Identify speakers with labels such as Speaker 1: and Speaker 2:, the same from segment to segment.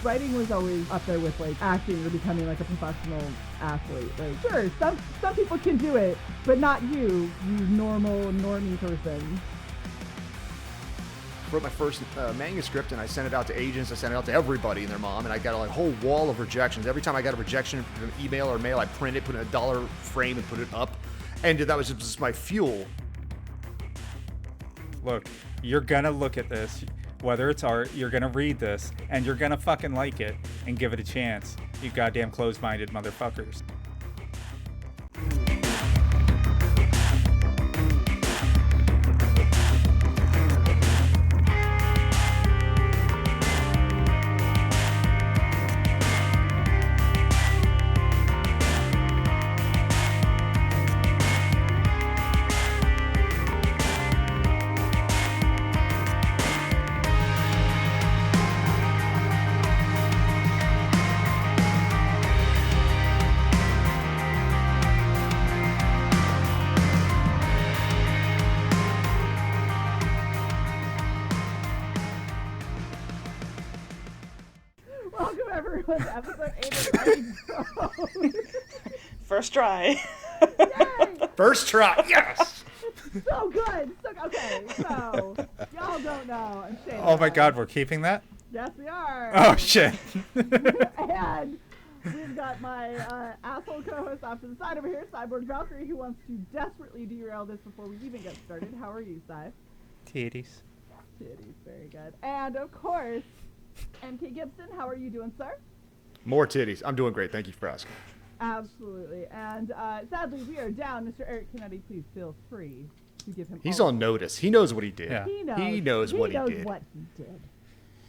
Speaker 1: writing was always up there with like acting or becoming like a professional athlete. Like, sure, some people can do it, but not you normie person.
Speaker 2: Wrote my first manuscript, and I sent it out to agents. I sent it out to everybody and their mom, and I got a whole wall of rejections. Every time I got a rejection from an email or mail, I print it, put it in a dollar frame, and put it up. And that was just my fuel.
Speaker 3: Look, you're gonna look at this, whether it's art, you're gonna read this, and you're gonna fucking like it and give it a chance. You goddamn closed-minded motherfuckers.
Speaker 1: Episode 8 of Writing Prose.
Speaker 4: First try.
Speaker 1: Yay!
Speaker 2: First try, yes!
Speaker 1: So good. Okay, so y'all don't know. I'm Shae the
Speaker 3: Oh my
Speaker 1: Red.
Speaker 3: god, we're keeping that?
Speaker 1: Yes, we are.
Speaker 3: Oh shit.
Speaker 1: And we've got my asshole co-host off to the side over here, Cyborg Valkyrie, who wants to desperately derail this before we even get started. How are you, Cy?
Speaker 3: Titties.
Speaker 1: Titties, very good. And of course, MK Gibson, how are you doing, sir?
Speaker 2: More titties. I'm doing great. Thank you for asking.
Speaker 1: Absolutely. And sadly, we are down. Mr. Eric Canete, please feel free to give him.
Speaker 2: He's on notice. He knows what he did.
Speaker 3: Yeah.
Speaker 1: He knows
Speaker 2: what
Speaker 1: he
Speaker 2: he did.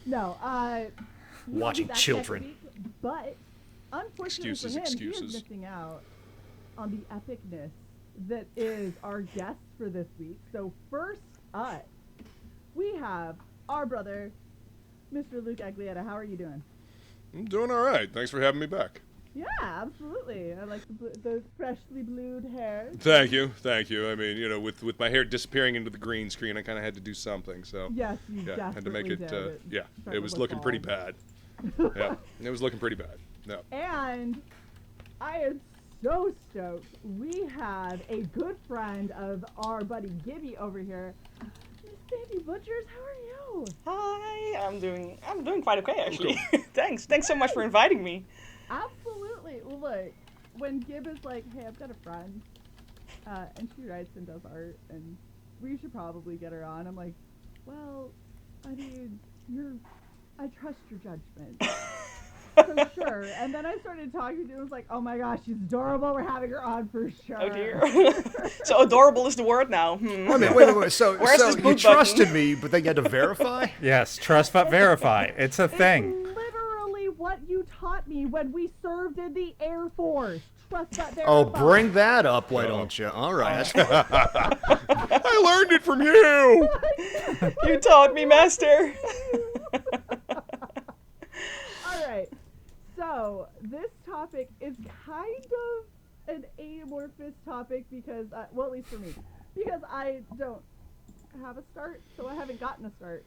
Speaker 1: No, we will be
Speaker 2: Watching
Speaker 1: back
Speaker 2: children.
Speaker 1: next week, but unfortunately for him, he is missing out on the epicness that is our guest for this week. So first up, we have our brother, Mr. Luke Aglietta. How are you doing?
Speaker 5: I'm doing all right. Thanks for having me back.
Speaker 1: Yeah, absolutely. I like the freshly blued hair.
Speaker 5: Thank you. I mean, you know, with my hair disappearing into the green screen, I kind of had to do something. So
Speaker 1: Yes, you
Speaker 5: yeah, had to make
Speaker 1: desperately
Speaker 5: it.
Speaker 1: did.
Speaker 5: Yeah, it was looking pretty bad. Yeah, it was looking pretty bad. No.
Speaker 1: And I am so stoked. We have a good friend of our buddy Gibby over here. Miss Sandy Butchers, how are you?
Speaker 4: Hi, I'm doing quite okay actually. Thanks so much for inviting me.
Speaker 1: Absolutely. Well, look, when Gib is like, "Hey, I've got a friend, and she writes and does art, and we should probably get her on," I'm like, "Well, I mean, I trust your judgment." So sure. And then I started talking to her. I was like, "Oh my gosh, she's adorable. We're having her on for sure."
Speaker 4: Oh dear. So adorable is the word now.
Speaker 2: I mean, wait. So
Speaker 4: Where's
Speaker 2: you trusted me, but then you had to verify?
Speaker 3: Yes, trust but verify. It's a thing.
Speaker 1: It's literally what you taught me when we served in the Air Force. Trust but verify.
Speaker 2: Oh, bring that up, why don't you? All right.
Speaker 5: I learned it from you.
Speaker 4: You taught me, master.
Speaker 1: All right. So this topic is kind of an amorphous topic because, well, at least for me, because I don't have a start, so I haven't gotten a start.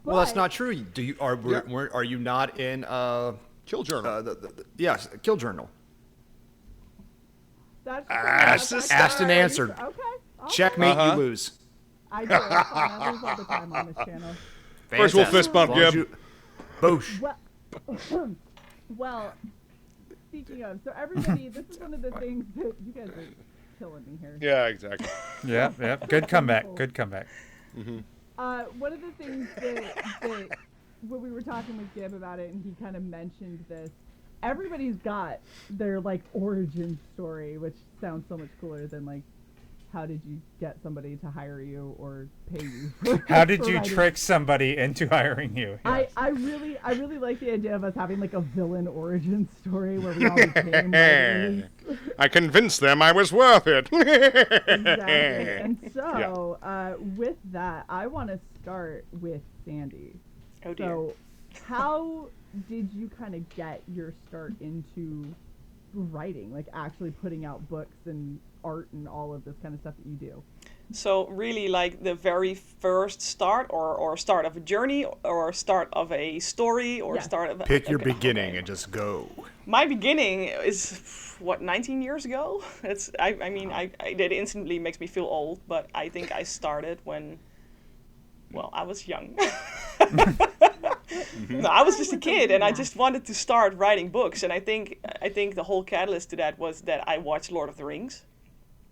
Speaker 2: Well, that's not true. Are you not in
Speaker 5: Kill Journal.
Speaker 2: Yes, Kill Journal.
Speaker 1: That's
Speaker 2: Asked and answered.
Speaker 1: Okay.
Speaker 2: Checkmate, you lose.
Speaker 1: I do. I lose all the time on this channel.
Speaker 5: First we'll fist bump, Gib.
Speaker 2: Boosh.
Speaker 1: Well, speaking of, so everybody, this is one of the things that you guys are killing me here.
Speaker 5: Yeah, exactly.
Speaker 3: Yeah. Good comeback.
Speaker 5: Mm-hmm.
Speaker 1: One of the things that when we were talking with Gib about it, and he kind of mentioned this, everybody's got their like origin story, which sounds so much cooler than like, how did you get somebody to hire you or pay you?
Speaker 3: How did you trick somebody into hiring you? Yes.
Speaker 1: I really like the idea of us having like a villain origin story where we all became writers.
Speaker 5: I convinced them I was worth it.
Speaker 1: Exactly. And so, with that, I want to start with Sandy.
Speaker 4: Oh dear.
Speaker 1: So, how did you kind of get your start into writing, like actually putting out books and art and all of this kind of stuff that you do?
Speaker 4: So really like the very first start or start of a journey or start of a story or
Speaker 1: Yes.
Speaker 4: start of
Speaker 2: Pick your
Speaker 4: okay,
Speaker 2: beginning
Speaker 4: okay.
Speaker 2: and just go.
Speaker 4: My beginning is what 19 years ago. I mean it instantly makes me feel old, but I think I started when I was young. No, I was just a kid and I just wanted to start writing books, and I think the whole catalyst to that was that I watched Lord of the Rings,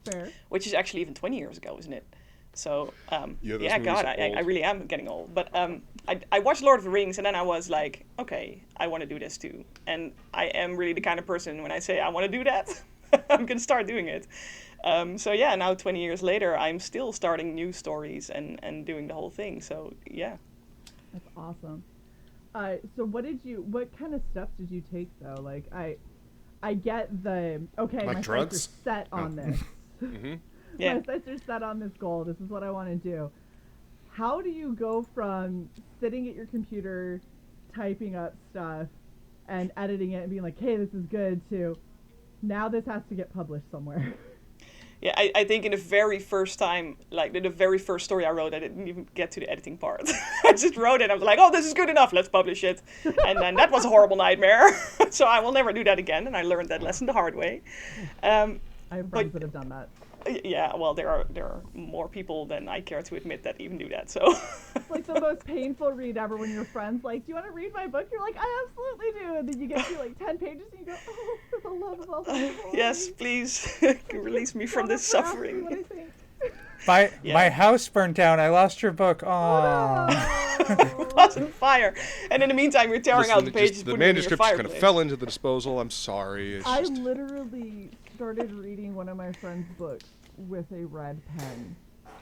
Speaker 1: Fair.
Speaker 4: which is actually even 20 years ago, isn't it? So,
Speaker 5: Yeah, those
Speaker 4: yeah,
Speaker 5: movies
Speaker 4: God,
Speaker 5: are
Speaker 4: I
Speaker 5: old.
Speaker 4: really am getting old. But I watched Lord of the Rings, and then I was like, okay, I want to do this too. And I am really the kind of person, when I say I want to do that, I'm going to start doing it. So yeah, now 20 years later, I'm still starting new stories and doing the whole thing. So yeah.
Speaker 1: That's awesome. So what kind of steps did you take though? Like I get the, okay,
Speaker 2: Like
Speaker 1: my
Speaker 2: drugs?
Speaker 1: sights are set on this.
Speaker 4: Yeah.
Speaker 1: My sights are set on this goal. This is what I want to do. How do you go from sitting at your computer, typing up stuff, and editing it and being like, hey, this is good, to now this has to get published somewhere?
Speaker 4: Yeah, I think in the very first time, like the very first story I wrote, I didn't even get to the editing part. I just wrote it. I was like, oh, this is good enough. Let's publish it. And then that was a horrible nightmare. So I will never do that again. And I learned that lesson the hard way.
Speaker 1: I have
Speaker 4: But-
Speaker 1: friends that have done that.
Speaker 4: Yeah, well, there are more people than I care to admit that even do that. So
Speaker 1: It's like the most painful read ever when your friend's like, do you want to read my book? You're like, I absolutely do. And then you get to like 10 pages and you go, oh, for the love of all things holy.
Speaker 4: yes, please release me from
Speaker 1: Don't
Speaker 4: this
Speaker 1: ever ask me
Speaker 4: suffering.
Speaker 1: what I think.
Speaker 3: My house burned down. I lost your book. Aww.
Speaker 1: Oh,
Speaker 4: Lost in fire. And in the meantime, you're tearing out the
Speaker 5: Listen,
Speaker 4: pages,
Speaker 5: the
Speaker 4: putting them in your
Speaker 5: manuscript just kind of
Speaker 4: fireplace.
Speaker 5: fell into the disposal. I'm sorry. It's
Speaker 1: I
Speaker 5: just,
Speaker 1: literally started reading one of my friend's books with a red pen.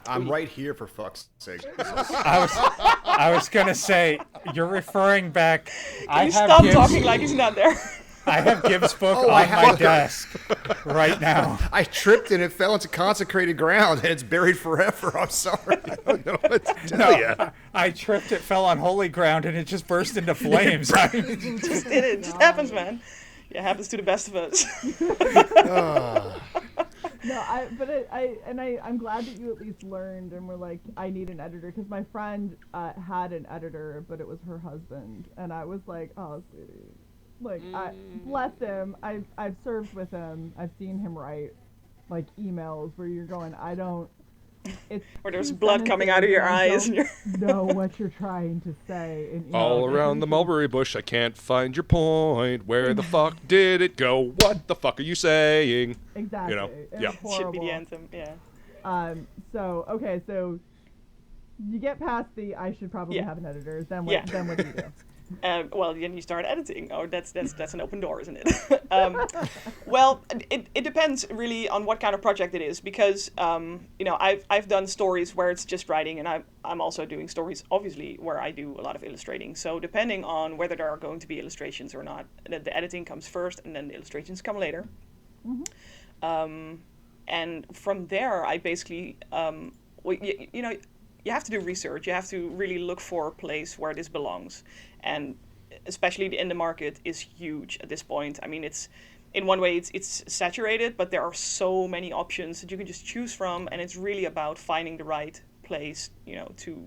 Speaker 2: I'm right here for fuck's sake.
Speaker 3: I was gonna say, you're referring back.
Speaker 4: Can you stop talking like he's not there?
Speaker 3: I have Gibbs' book
Speaker 2: Oh,
Speaker 3: on my
Speaker 2: fucker.
Speaker 3: desk right now.
Speaker 2: I tripped and it fell into consecrated ground and it's buried forever. I'm sorry. I don't know what to tell you.
Speaker 3: I tripped, it fell on holy ground, and it just burst into flames.
Speaker 4: It just happens, man. Yeah, it happens to the best of us.
Speaker 1: No, I'm glad that you at least learned and were like, I need an editor, because my friend had an editor, but it was her husband, and I was like, oh, sweetie, like, bless him. I've served with him. I've seen him write like emails where you're going, I don't. It's
Speaker 4: Where there's
Speaker 1: two
Speaker 4: blood coming out of your
Speaker 1: sentences
Speaker 4: eyes.
Speaker 1: and
Speaker 4: And
Speaker 1: I don't know what you're trying to say. And, you
Speaker 5: all
Speaker 1: know,
Speaker 5: around the mulberry bush. I can't find your point. Where the fuck did it go? What the fuck are you saying?
Speaker 1: Exactly.
Speaker 5: You know,
Speaker 1: It
Speaker 5: yeah.
Speaker 1: was
Speaker 4: Should be
Speaker 1: horrible.
Speaker 4: the anthem, yeah.
Speaker 1: So okay, so you get past the I should probably
Speaker 4: Yeah.
Speaker 1: have an editor. Then what?
Speaker 4: Yeah.
Speaker 1: Then what do you do?
Speaker 4: Well, then you start editing. Oh, that's an open door, isn't it? Well, it depends really on what kind of project it is, because you know, I've done stories where it's just writing, and I'm also doing stories obviously where I do a lot of illustrating. So depending on whether there are going to be illustrations or not, the editing comes first, and then the illustrations come later. And from there, I basically well, you know, you have to do research. You have to really look for a place where this belongs. And especially the indie market is huge at this point. I mean, it's in one way it's saturated, but there are so many options that you can just choose from, and it's really about finding the right place, you know, to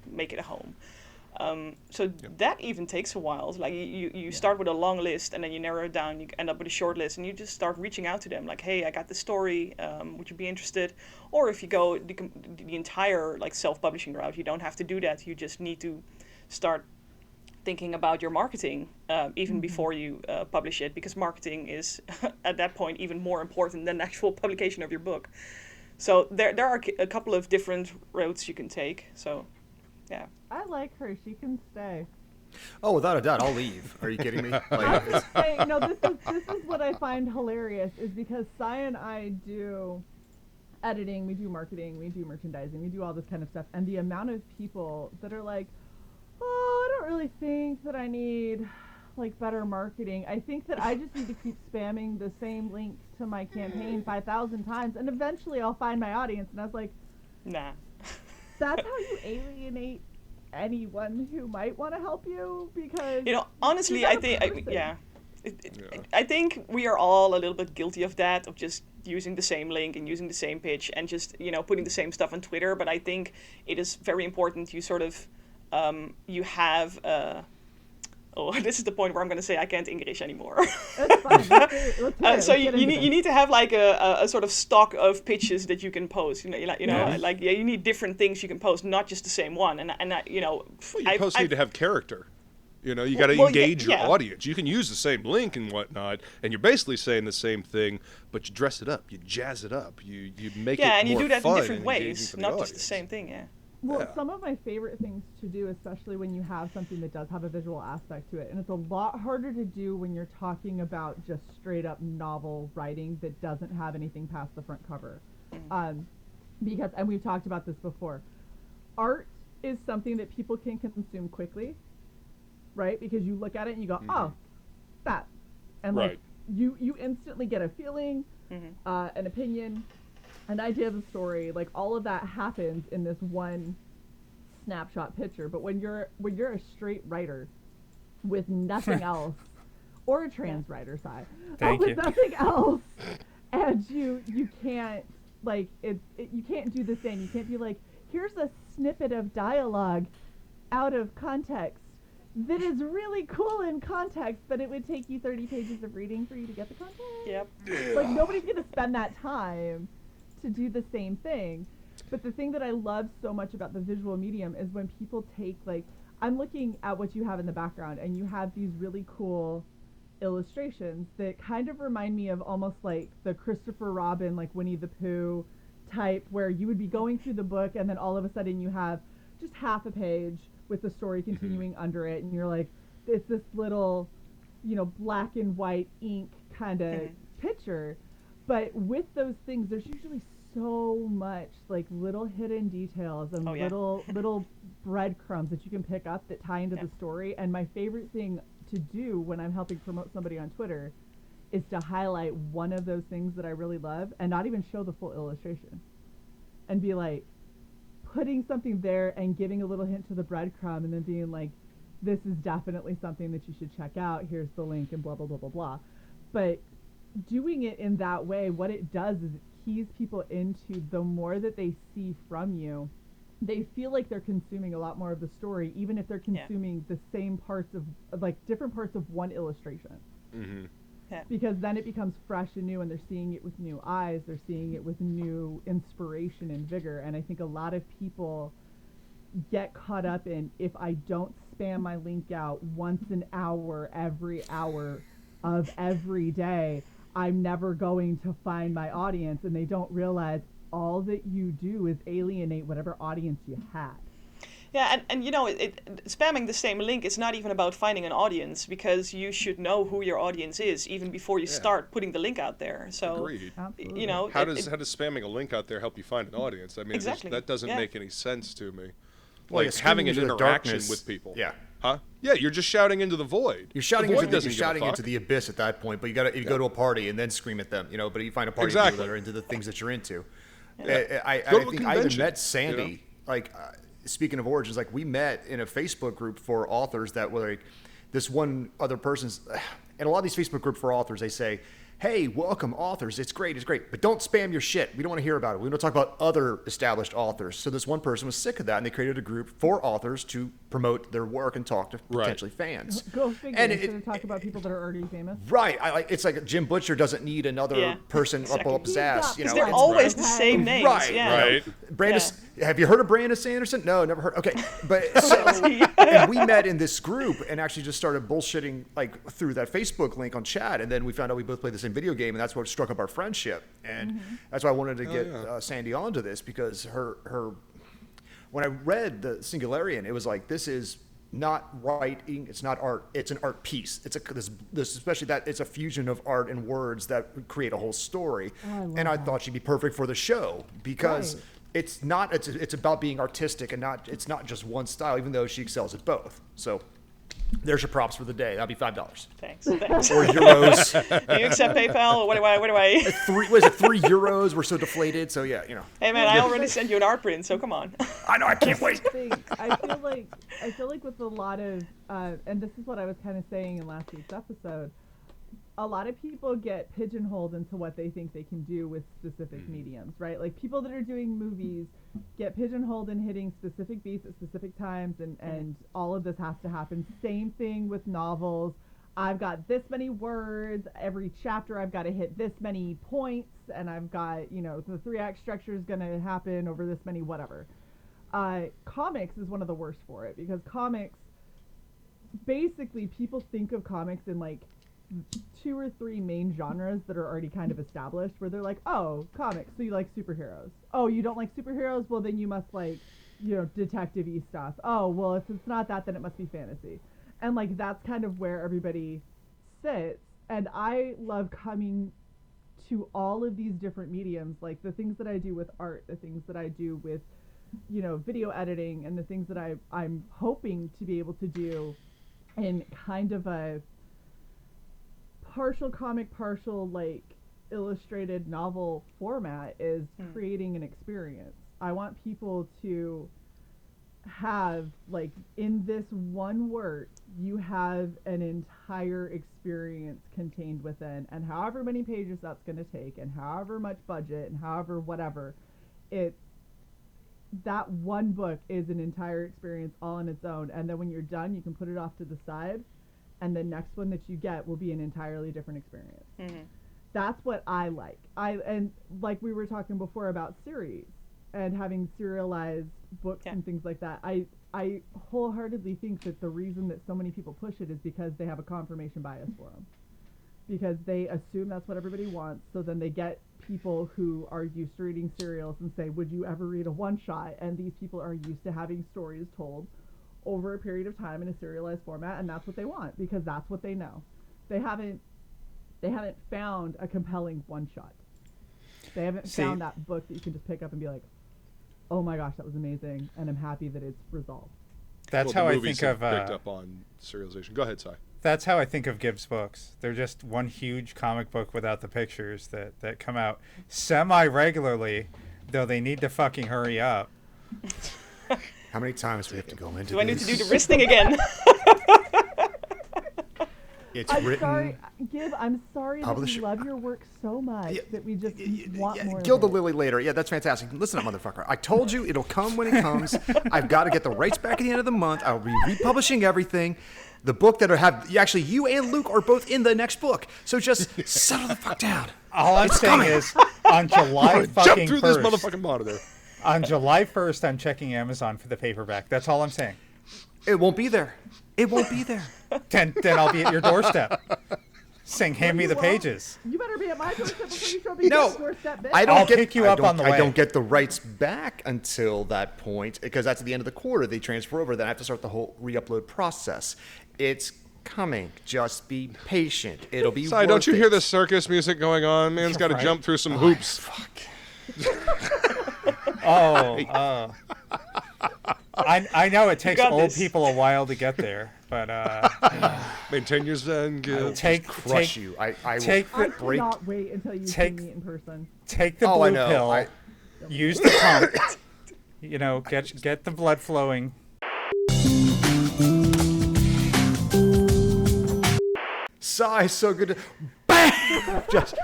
Speaker 4: make it a home. So that even takes a while. It's like you start with a long list, and then you narrow it down. You end up with a short list, and you just start reaching out to them, like, "Hey, I got this story. Would you be interested?" Or if you go the entire like self-publishing route, you don't have to do that. You just need to start thinking about your marketing even before you publish it, because marketing is at that point even more important than the actual publication of your book. So there are a couple of different routes you can take. So, yeah.
Speaker 1: I like her. She can stay.
Speaker 2: Oh, without a doubt, I'll leave. Are you kidding me? Like, it's,
Speaker 1: Hey, you know, this is what I find hilarious, is because Cy and I do editing, we do marketing, we do merchandising, we do all this kind of stuff, and the amount of people that are like, oh, I don't really think that I need like better marketing. I think that I just need to keep spamming the same link to my campaign 5,000 times, and eventually I'll find my audience. And I was like,
Speaker 4: Nah.
Speaker 1: that's how you alienate anyone who might want to help you, because
Speaker 4: You know, honestly,
Speaker 1: you're
Speaker 4: I
Speaker 1: not a
Speaker 4: think,
Speaker 1: person.
Speaker 4: yeah. I think we are all a little bit guilty of that, of just using the same link and using the same pitch and just, putting the same stuff on Twitter. But I think it is very important you sort of, you have, this is the point where I'm going to say I can't English anymore.
Speaker 1: That's fine. Let's hear it.
Speaker 4: So
Speaker 1: Let's
Speaker 4: you
Speaker 1: get into
Speaker 4: need, you
Speaker 1: this.
Speaker 4: need to have like a sort of stock of pitches that you can post. You need different things you can post, not just the same one. And
Speaker 5: Well, you post need to have character. You got to
Speaker 4: Well,
Speaker 5: engage your
Speaker 4: yeah.
Speaker 5: audience. You can use the same link and whatnot, and you're basically saying the same thing, but you dress it up, you jazz it up, you make it
Speaker 4: and you
Speaker 5: more
Speaker 4: do that in
Speaker 5: fun
Speaker 4: different
Speaker 5: and engaging
Speaker 4: ways,
Speaker 5: for the
Speaker 4: not just the
Speaker 5: audience.
Speaker 4: same thing. Yeah.
Speaker 1: Well,
Speaker 5: Yeah.
Speaker 1: some of my favorite things to do, especially when you have something that does have a visual aspect to it, and it's a lot harder to do when you're talking about just straight up novel writing that doesn't have anything past the front cover. Because, and we've talked about this before, art is something that people can consume quickly, right? Because you look at it and you go, oh, that. And like,
Speaker 5: Right.
Speaker 1: you instantly get a feeling, an opinion, an idea of the story. Like all of that happens in this one snapshot picture. But when you're a straight writer with nothing else, or a trans writer side,
Speaker 3: Thank
Speaker 1: with
Speaker 3: you.
Speaker 1: nothing else, and you can't like you can't do the same. You can't be like, here's a snippet of dialogue out of context that is really cool in context, but it would take you 30 pages of reading for you to get the context.
Speaker 4: Yep.
Speaker 1: Like nobody's gonna spend that time to do the same thing. But the thing that I love so much about the visual medium is when people take, like, I'm looking at what you have in the background and you have these really cool illustrations that kind of remind me of almost like the Christopher Robin, like Winnie the Pooh type, where you would be going through the book and then all of a sudden you have just half a page with the story continuing under it, and you're like, it's this little, black and white ink kind of picture. But with those things, there's usually so much like little hidden details and little breadcrumbs that you can pick up that tie into the story. And my favorite thing to do when I'm helping promote somebody on Twitter is to highlight one of those things that I really love and not even show the full illustration, and be like putting something there and giving a little hint to the breadcrumb, and then being like, this is definitely something that you should check out. Here's the link and blah, blah, blah, blah, blah. But doing it in that way, what it does is it keys people into, the more that they see from you, they feel like they're consuming a lot more of the story, even if they're consuming the same parts of, like, different parts of one illustration.
Speaker 5: Mm-hmm.
Speaker 4: Yeah.
Speaker 1: Because then it becomes fresh and new, and they're seeing it with new eyes, they're seeing it with new inspiration and vigor. And I think a lot of people get caught up in, if I don't spam my link out once an hour, every hour of every day, I'm never going to find my audience. And they don't realize all that you do is alienate whatever audience you had.
Speaker 4: Yeah, and spamming the same link is not even about finding an audience, because you should know who your audience is even before you start putting the link out there. So,
Speaker 5: Agreed.
Speaker 1: Absolutely.
Speaker 5: How does spamming a link out there help you find an audience? I mean,
Speaker 4: Exactly.
Speaker 5: that doesn't
Speaker 4: Yeah.
Speaker 5: make any sense to me.
Speaker 2: Well,
Speaker 5: Like
Speaker 2: yeah,
Speaker 5: having an
Speaker 2: screaming into the
Speaker 5: interaction
Speaker 2: darkness.
Speaker 5: with people.
Speaker 2: Yeah.
Speaker 5: Huh? Yeah, you're just shouting into the void.
Speaker 2: You're shouting,
Speaker 5: the void
Speaker 2: into,
Speaker 5: doesn't
Speaker 2: you're
Speaker 5: give a
Speaker 2: shouting
Speaker 5: fuck.
Speaker 2: into the abyss at that point, but you go to a party and then scream at them, but you find a party of
Speaker 5: Exactly.
Speaker 2: people that are into the things that you're into.
Speaker 5: Yeah.
Speaker 2: I
Speaker 5: Go to a
Speaker 2: think I even
Speaker 5: convention,
Speaker 2: met Sandy, speaking of origins, like we met in a Facebook group for authors that were like, this one other person's, and a lot of these Facebook groups for authors, they say, hey, welcome authors, it's great, but don't spam your shit. We don't want to hear about it. We want to talk about other established authors. So this one person was sick of that, and they created a group for authors to promote their work and talk to potentially fans.
Speaker 1: Go figure.
Speaker 2: And
Speaker 1: Instead of talk about people that are already famous.
Speaker 2: Right, it's like Jim Butcher doesn't need another person
Speaker 4: exactly.
Speaker 2: up his ass.
Speaker 1: Because
Speaker 4: they're
Speaker 1: it's
Speaker 4: always
Speaker 1: right.
Speaker 4: the same names.
Speaker 2: Right,
Speaker 4: Yeah.
Speaker 5: Right.
Speaker 2: Brandis, have you heard of Brandis Sanderson? No, never heard. Okay, but and we met in this group and actually just started bullshitting like through that Facebook link on chat, and then we found out we both played the same video game, and that's what struck up our friendship, and that's why I wanted to get Sandy onto this, because her when I read the Singularian, it was like, this is not writing, it's not art, it's an art piece. It's this especially that it's a fusion of art and words that would create a whole story. And I thought she'd be perfect for the show, because
Speaker 1: Right.
Speaker 2: it's about being artistic, and it's not just one style, even though she excels at both. So there's your props for the day. That'd be $5
Speaker 4: Thanks.
Speaker 2: or euros.
Speaker 4: Do you accept PayPal? What do I?
Speaker 2: €3 We're so deflated. So yeah,
Speaker 4: Hey man, I already sent you an art print, so come on.
Speaker 2: I know, I can't wait.
Speaker 1: I feel like with a lot of, and this is what I was kind of saying in last week's episode, a lot of people get pigeonholed into what they think they can do with specific mediums, right? Like people that are doing movies get pigeonholed in hitting specific beats at specific times, and all of this has to happen. Same thing with novels. I've got this many words, every chapter I've got to hit this many points, and I've got, the 3-act structure is going to happen over this many whatever. Comics is one of the worst for it, because comics, basically people think of comics in like 2 or 3 main genres that are already kind of established, where they're like, oh, comics, so you like superheroes. Oh, you don't like superheroes? Well, then you must like, detective-y stuff. Oh, well, if it's not that, then it must be fantasy. And like that's kind of where everybody sits. And I love coming to all of these different mediums, like the things that I do with art, the things that I do with, video editing, and the things that I'm hoping to be able to do in kind of a partial comic, partial like illustrated novel format, is creating an experience. I want people to have, like, in this one work, you have an entire experience contained within, and however many pages that's going to take, and however much budget, and however whatever, that one book is an entire experience all on its own. And then when you're done, you can put it off to the side, and the next one that you get will be an entirely different experience. That's what I like. And like we were talking before about series and having serialized books and things like that, I wholeheartedly think that the reason that so many people push it is because they have a confirmation bias for them, because they assume that's what everybody wants. So then they get people who are used to reading serials and say, would you ever read a one-shot? And these people are used to having stories told over a period of time in a serialized format, and that's what they want, because that's what they know. They haven't found a compelling one-shot. They haven't found that book that you can just pick up and be like, oh my gosh, that was amazing, and I'm happy that it's resolved.
Speaker 3: That's how I think of
Speaker 5: picked up on serialization. Go ahead, Cy.
Speaker 3: That's how I think of Gibbs books. They're just one huge comic book without the pictures that come out semi-regularly, though they need to fucking hurry up.
Speaker 2: How many times do we have to go into
Speaker 4: Do I need to do the wrist thing again?
Speaker 2: Written.
Speaker 1: Sorry, Gib, I'm sorry that we
Speaker 2: Publisher.
Speaker 1: love your work so much that we just want more
Speaker 2: Gild the
Speaker 1: of it.
Speaker 2: Lily later. Yeah, that's fantastic. Listen up, motherfucker. I told you it'll come when it comes. I've got to get the rights back at the end of the month. I'll be republishing everything. The book that I have, actually, you and Luke are both in the next book. So just settle the fuck down.
Speaker 3: All I'm saying is, on July
Speaker 5: Jump
Speaker 3: fucking
Speaker 5: through
Speaker 3: 1st,
Speaker 5: this motherfucking monitor.
Speaker 3: on July 1st, I'm checking Amazon for the paperback. That's all I'm saying.
Speaker 2: It won't be there. It won't be there.
Speaker 3: Then I'll be at your doorstep, saying, "Hand me the pages."
Speaker 1: You better be at my doorstep before you show me
Speaker 2: No,
Speaker 1: your doorstep, bitch.
Speaker 3: I'll pick you up on the way.
Speaker 2: I don't get the rights back until that point, because that's at the end of the quarter. They transfer over. Then I have to start the whole re-upload process. It's coming. Just be patient. It'll be
Speaker 5: Cy,
Speaker 2: worth
Speaker 5: don't you
Speaker 2: it.
Speaker 5: hear the circus music going on? Man's got to
Speaker 3: right.
Speaker 5: jump through some hoops.
Speaker 2: Fuck.
Speaker 3: I know it takes
Speaker 4: got
Speaker 3: old
Speaker 4: this.
Speaker 3: people a while to get there, but
Speaker 5: Maintain your zen, Gil.
Speaker 2: Crush you. I will
Speaker 3: take
Speaker 1: I
Speaker 3: the
Speaker 2: break.
Speaker 1: cannot wait until you
Speaker 3: take-
Speaker 1: see me in person.
Speaker 3: take the
Speaker 2: Oh, I
Speaker 3: blue
Speaker 2: know.
Speaker 3: pill, use the pump, get the blood flowing.
Speaker 2: Sigh, so good. To, bam! Just.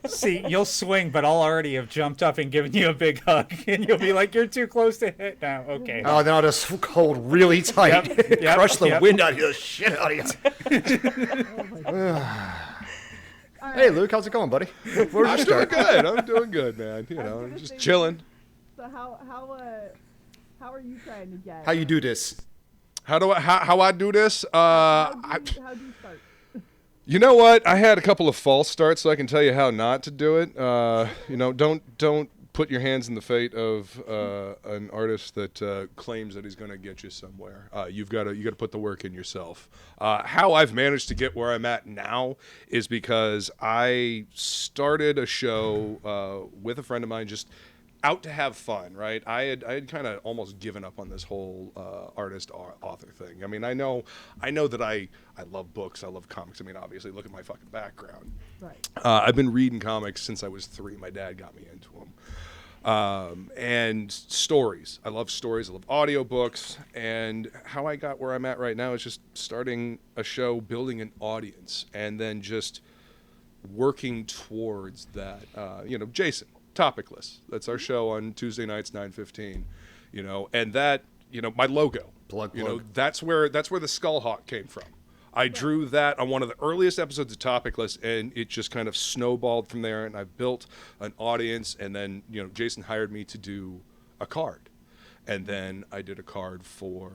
Speaker 3: See, you'll swing, but I'll already have jumped up and given you a big hug, and you'll be like, "You're too close to hit now." Okay.
Speaker 2: Oh, then I'll just hold really tight,
Speaker 3: Yep,
Speaker 2: crush the
Speaker 3: yep.
Speaker 2: wind out of the shit out of you. Hey, Luke, how's it going, buddy? Where'd you
Speaker 5: I'm doing
Speaker 2: start?
Speaker 5: good. I'm doing good, man. You know,
Speaker 1: gonna
Speaker 5: just
Speaker 1: say-
Speaker 5: chilling.
Speaker 1: So how are you trying to get?
Speaker 2: How you do this?
Speaker 5: How I do this?
Speaker 1: how do you start?
Speaker 5: You know what? I had a couple of false starts, so I can tell you how not to do it. Don't put your hands in the fate of an artist that claims that he's going to get you somewhere. You got to put the work in yourself. How I've managed to get where I'm at now is because I started a show with a friend of mine, just out to have fun, right? I had kind of almost given up on this whole artist author thing. I mean, I know that I love books, I love comics. I mean, obviously, look at my fucking background.
Speaker 1: Right.
Speaker 5: I've been reading comics since I was 3. My dad got me into them. And stories. I love stories. I love audiobooks. And how I got where I'm at right now is just starting a show, building an audience, and then just working towards that. Jason, Topicless. That's our show on Tuesday nights, 9:15. And that, my logo.
Speaker 2: Plug.
Speaker 5: That's where the Skullhawk came from. I drew that on one of the earliest episodes of Topicless, and it just kind of snowballed from there, and I've built an audience, and then, Jason hired me to do a card. And then I did a card for,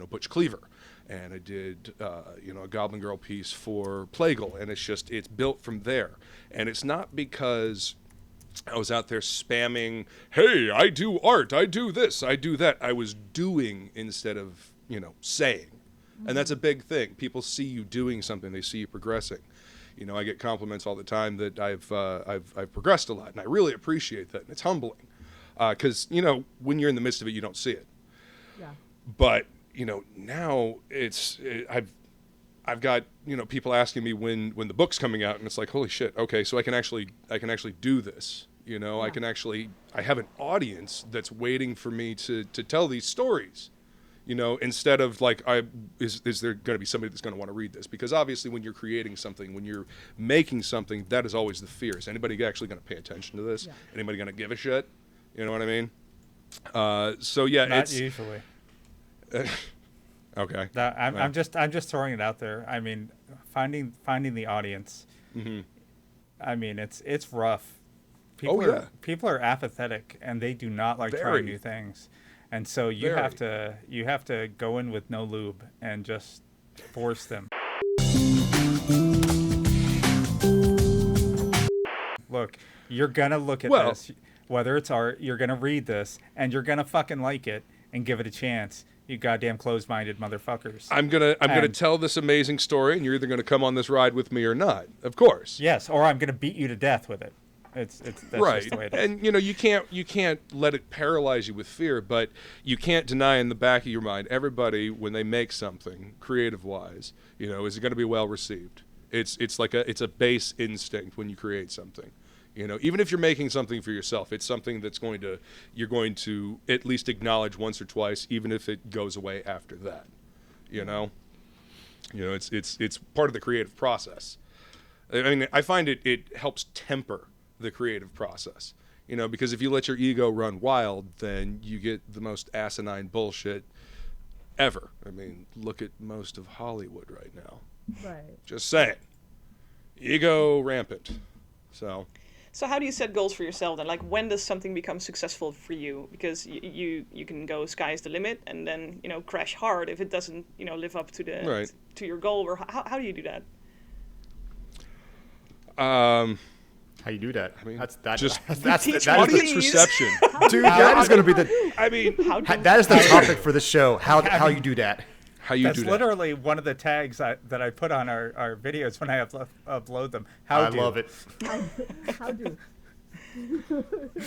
Speaker 5: Butch Cleaver, and I did, a Goblin Girl piece for Plagal, and it's built from there. And it's not because I was out there spamming, hey, I do art, I do this, I do that. I was doing instead of, saying. And that's a big thing. People see you doing something. They see you progressing. I get compliments all the time that I've progressed a lot, and I really appreciate that. And it's humbling, because when you're in the midst of it, you don't see it.
Speaker 1: Yeah.
Speaker 5: But now I've got people asking me when the book's coming out, and it's like, holy shit. Okay, so I can actually do this.
Speaker 1: Yeah.
Speaker 5: I have an audience that's waiting for me to tell these stories. Instead of like, is there going to be somebody that's going to want to read this? Because obviously when you're creating something, when you're making something, that is always the fear. Is anybody actually going to pay attention to this?
Speaker 1: Yeah.
Speaker 5: Anybody going to give a shit? You know what I mean? So yeah,
Speaker 3: Not
Speaker 5: it's
Speaker 3: usually.
Speaker 5: Okay.
Speaker 3: I'm just throwing it out there. I mean, finding the audience.
Speaker 5: Mm-hmm.
Speaker 3: I mean, it's rough. People are apathetic, and they do not like trying new things. And so you have to go in with no lube and just force them. Look, you're gonna look at this, whether it's art, you're gonna read this, and you're gonna fucking like it and give it a chance. You goddamn closed-minded motherfuckers.
Speaker 5: I'm gonna tell this amazing story, and you're either gonna come on this ride with me or not. Of course.
Speaker 3: Yes, or I'm gonna beat you to death with it. That's
Speaker 5: right.
Speaker 3: just the way it is.
Speaker 5: And you can't let it paralyze you with fear, but you can't deny in the back of your mind, everybody when they make something creative wise, is it going to be well received? It's like it's a base instinct when you create something. Even if you're making something for yourself, it's something that's you're going to at least acknowledge once or twice, even if it goes away after that. It's part of the creative process. I mean, I find it helps temper the creative process, because if you let your ego run wild, then you get the most asinine bullshit ever. I mean, look at most of Hollywood right now.
Speaker 1: Right.
Speaker 5: Just saying. Ego rampant. So
Speaker 4: how do you set goals for yourself then? Like, when does something become successful for you? Because you can go sky's the limit and then, crash hard if it doesn't, live up to the to your goal. Or how do you do that?
Speaker 2: How you do that?
Speaker 5: I mean,
Speaker 2: that's
Speaker 5: audience
Speaker 4: please.
Speaker 5: reception.
Speaker 2: Dude, that is going to be the.
Speaker 5: I mean,
Speaker 2: That is the topic for the show. How you do that?
Speaker 5: How you
Speaker 3: That's
Speaker 5: do that?
Speaker 3: literally one of the tags that I put on our videos when I upload them.
Speaker 2: I love it.
Speaker 1: How do?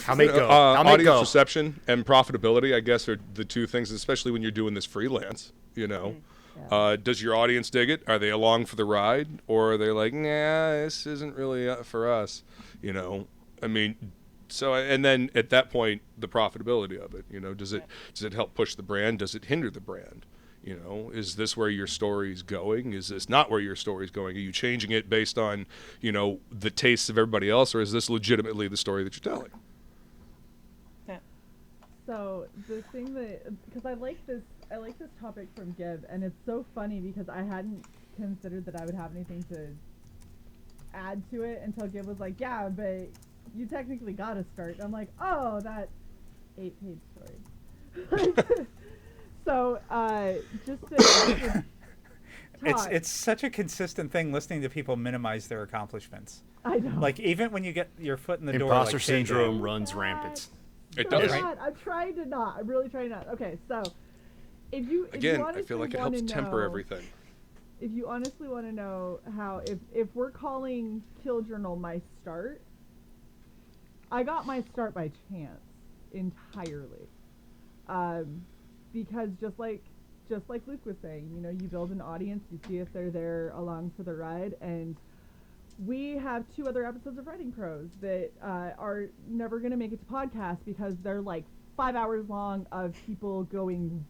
Speaker 2: How make go? How make
Speaker 5: Audience
Speaker 2: go?
Speaker 5: reception and profitability, I guess, are the two things, especially when you're doing this freelance. Does your audience dig it? Are they along for the ride, or are they like, nah, this isn't really for us? I mean, so and then at that point, the profitability of it. Does it help push the brand? Does it hinder the brand? Is this where your story's going? Is this not where your story's going? Are you changing it based on, the tastes of everybody else, or is this legitimately the story that you're telling?
Speaker 4: Yeah.
Speaker 1: So the thing because I like this topic from Gib, and it's so funny because I hadn't considered that I would have anything to add to it until Gib was like, yeah, but you technically got to start. And I'm like, oh, that 8-page story. So, just to talk.
Speaker 3: It's such a consistent thing listening to people minimize their accomplishments.
Speaker 1: I know.
Speaker 3: Like, even when you get your foot in the door.
Speaker 2: Imposter
Speaker 3: like,
Speaker 2: syndrome runs rampant.
Speaker 5: It
Speaker 1: So
Speaker 5: does.
Speaker 1: bad. I'm trying to not. I'm really trying not. Okay, so if you
Speaker 5: Again, I
Speaker 1: honestly
Speaker 5: feel like it
Speaker 1: wanna
Speaker 5: helps temper
Speaker 1: know-
Speaker 5: everything.
Speaker 1: If you honestly want to know how, if we're calling Kill Journal my start, I got my start by chance entirely. Because just like Luke was saying, you build an audience, you see if they're there along for the ride, and we have 2 other episodes of Writing Prose that are never going to make it to podcast because they're like 5 hours long of people going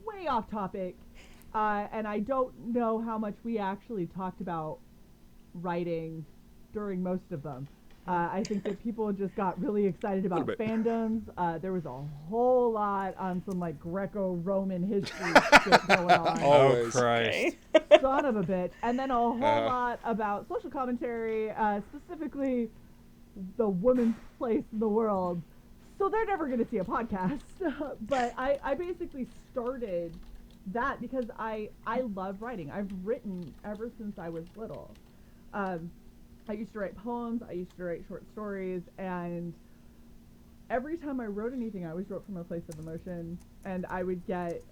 Speaker 1: way off topic. And I don't know how much we actually talked about writing during most of them. I think that people just got really excited about fandoms. There was a whole lot on some like Greco-Roman history shit going on.
Speaker 5: Always.
Speaker 3: Oh, Christ.
Speaker 1: Son of a bitch. And then a whole lot about social commentary, specifically the woman's place in the world. So they're never going to see a podcast. But I basically started that because I love writing. I've written ever since I was little. I used to write poems, I used to write short stories, and every time I wrote anything, I always wrote from a place of emotion, and I would get,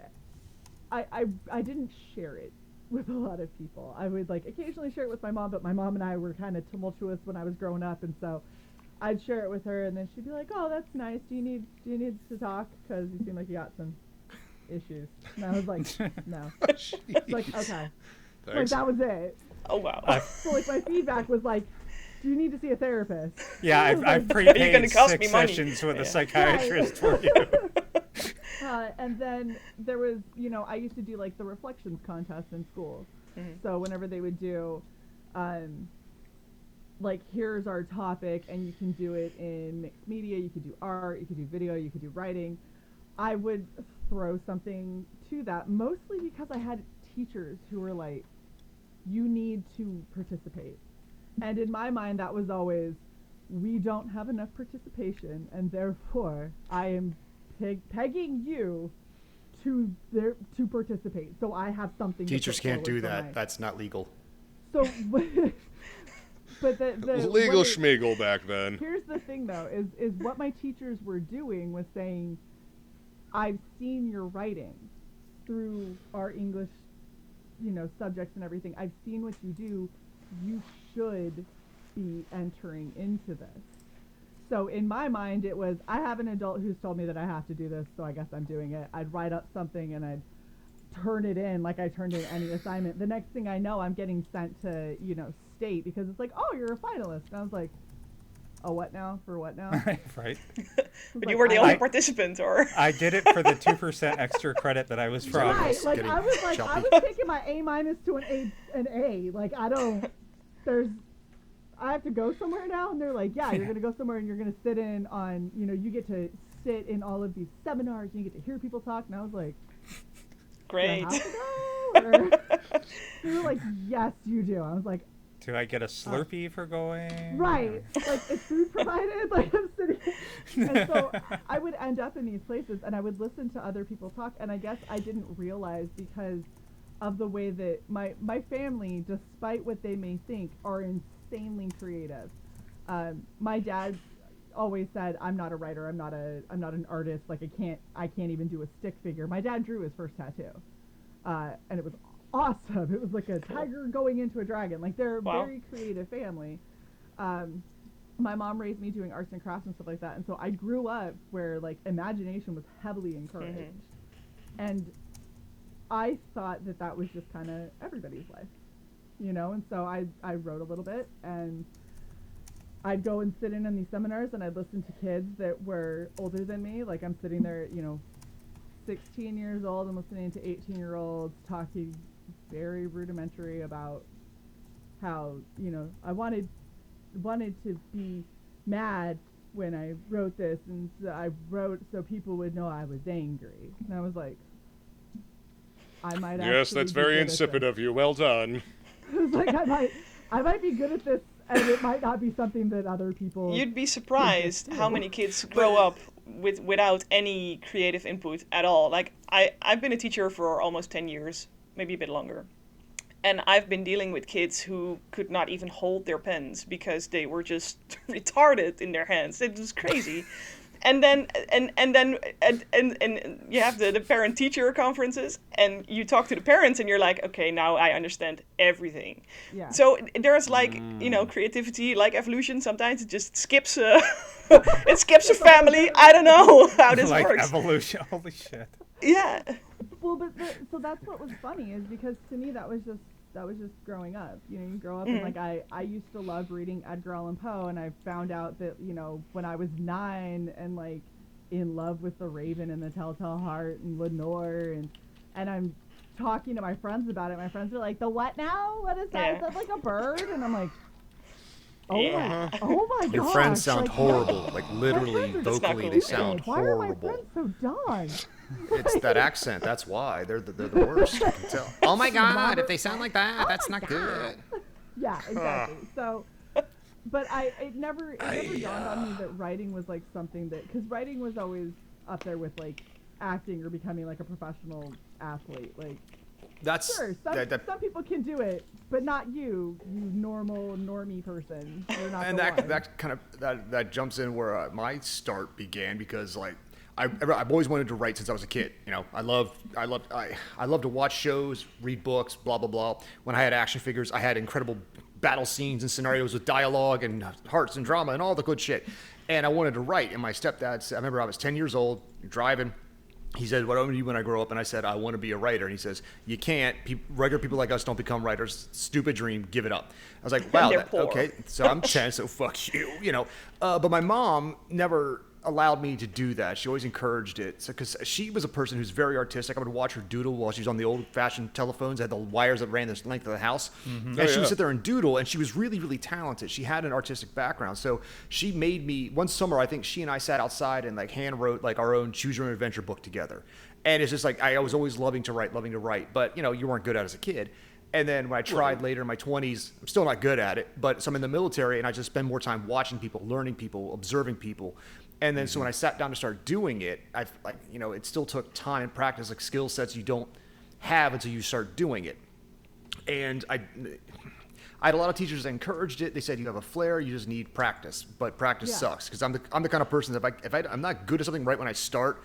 Speaker 1: I didn't share it with a lot of people. I would like occasionally share it with my mom, but my mom and I were kind of tumultuous when I was growing up, and so I'd share it with her, and then she'd be like, "Oh, that's nice. Do you need to talk? Because you seem like you got some issues." And I was like, "No." It's like, okay. Like that was it.
Speaker 4: Oh wow.
Speaker 1: So like my feedback was like, "Do you need to see a therapist?"
Speaker 3: Yeah, I've
Speaker 4: Are you
Speaker 3: prepaid
Speaker 4: gonna cost
Speaker 3: 6
Speaker 4: me money?
Speaker 3: sessions with
Speaker 4: Yeah.
Speaker 3: a psychiatrist for you.
Speaker 1: And then there was, I used to do like the reflections contest in school.
Speaker 4: Mm-hmm.
Speaker 1: So whenever they would do, like, here's our topic, and you can do it in mixed media, you could do art, you could do video, you could do writing, I would throw something to that, mostly because I had teachers who were like, you need to participate. And in my mind, that was always, we don't have enough participation, and therefore I am pegging you to participate, so I have something.
Speaker 2: Teachers can't do
Speaker 1: that.
Speaker 2: that. That's not legal.
Speaker 1: So, but the
Speaker 5: Legal schmeagle back then.
Speaker 1: Here's the thing, though, is what my teachers were doing was saying, I've seen your writing through our English, subjects and everything. I've seen what you do. You should be entering into this. So in my mind, it was, I have an adult who's told me that I have to do this, so I guess I'm doing it. I'd write up something and I'd turn it in like I turned in any assignment. The next thing I know, I'm getting sent to, state, because it's like, oh, you're a finalist. And I was like, oh, what now? For what now?
Speaker 3: Right.
Speaker 4: But you were the only participant, or?
Speaker 3: I did it for the 2% extra credit that I was promised.
Speaker 1: Right, like I was taking my A- to an A. Like I have to go somewhere now, and they're like, yeah, you're gonna go somewhere, and you're gonna sit in on, you get to sit in all of these seminars, and you get to hear people talk. And I was like,
Speaker 4: great.
Speaker 1: Do I have to go? Or, they were like, yes, you do. I was like,
Speaker 3: Do I get a Slurpee for going?
Speaker 1: right, like is food provided? Like I'm sitting, and so I would end up in these places, and I would listen to other people talk, and I guess I didn't realize, because of the way that my family, despite what they may think, are insanely creative. My dad always said, I'm not a writer, I'm not an artist, like I can't even do a stick figure. My dad drew his first tattoo, and it was awesome. It was like a tiger going into a dragon. Like, they're a very creative family. My mom raised me doing arts and crafts and stuff like that, and so I grew up where like imagination was heavily encouraged. And I thought that was just kind of everybody's life, and so I wrote a little bit, and I'd go and sit in these seminars, and I'd listen to kids that were older than me. Like, I'm sitting there, 16 years old, and listening to 18-year-olds talking very rudimentary about how, I wanted to be mad when I wrote this, and so I wrote so people would know I was angry. And I was like, I might actually
Speaker 5: Yes, that's very insipid of you. Well done.
Speaker 1: I was like, I might be good at this, and it might not be something that other people...
Speaker 4: You'd be surprised how many kids grow up without any creative input at all. Like, I've been a teacher for almost 10 years, maybe a bit longer. And I've been dealing with kids who could not even hold their pens because they were just retarded in their hands. It was crazy. And then you have the parent-teacher conferences, and you talk to the parents, and you're like, okay, now I understand everything. Yeah. So there's like, creativity, like evolution. Sometimes it just skips it skips a family. I don't know how this
Speaker 3: like
Speaker 4: works.
Speaker 3: Evolution. Holy shit.
Speaker 4: Yeah.
Speaker 1: Well, but so that's what was funny, is because to me that was just just growing up. You know, you grow up and like I used to love reading Edgar Allan Poe, and I found out that, you know, when I was 9 and like in love with the Raven and the Telltale Heart and Lenore, and I'm talking to my friends about it. My friends are like, "The what now? What is that?
Speaker 4: Yeah.
Speaker 1: Is that like a bird?" And I'm like, oh my god.
Speaker 2: Your friends sound
Speaker 1: like,
Speaker 2: horrible. Like literally, vocally, they sound
Speaker 1: why are my
Speaker 2: horrible.
Speaker 1: friends so dumb?
Speaker 2: It's that accent. That's why they're the worst. I can tell. Oh my god! If they sound like that, that's not good.
Speaker 1: Yeah, exactly. So, but it never dawned on me that writing was like something that, because writing was always up there with like acting or becoming like a professional athlete. Like,
Speaker 2: That's
Speaker 1: sure, some people can do it, but not you normie person. You're not
Speaker 2: and
Speaker 1: the
Speaker 2: that
Speaker 1: one.
Speaker 2: that kind of that jumps in where my start began, because like I've always wanted to write since I was a kid. You know, I love to watch shows, read books, blah blah blah. When I had action figures, I had incredible battle scenes and scenarios with dialogue and hearts and drama and all the good shit. And I wanted to write. And my stepdad said, I remember I was 10 years old, driving. He said, "What do I want to do when I grow up?" And I said, "I want to be a writer." And he says, "You can't. Regular people like us don't become writers. Stupid dream. Give it up." I was like, "Wow, okay." So I'm 10, so fuck you, you know. But my mom never allowed me to do that. She always encouraged it, because she was a person who's very artistic. I would watch her doodle while she was on the old-fashioned telephones that had the wires that ran the length of the house, and she would sit there and doodle. And she was really, really talented. She had an artistic background, so she made me. One summer, I think she and I sat outside and like hand wrote like our own Choose Your Own Adventure book together. And it's just like I was always loving to write, but you know, you weren't good at it as a kid. And then when I tried later in my 20s, I'm still not good at it, but so I'm in the military and I just spend more time watching people, learning people, observing people. And then so when I sat down to start doing it, it still took time and practice, like skill sets you don't have until you start doing it. And I had a lot of teachers that encouraged it. They said, "You have a flair, you just need practice." But practice sucks, because I'm the kind of person that if I'm not good at something right when I start,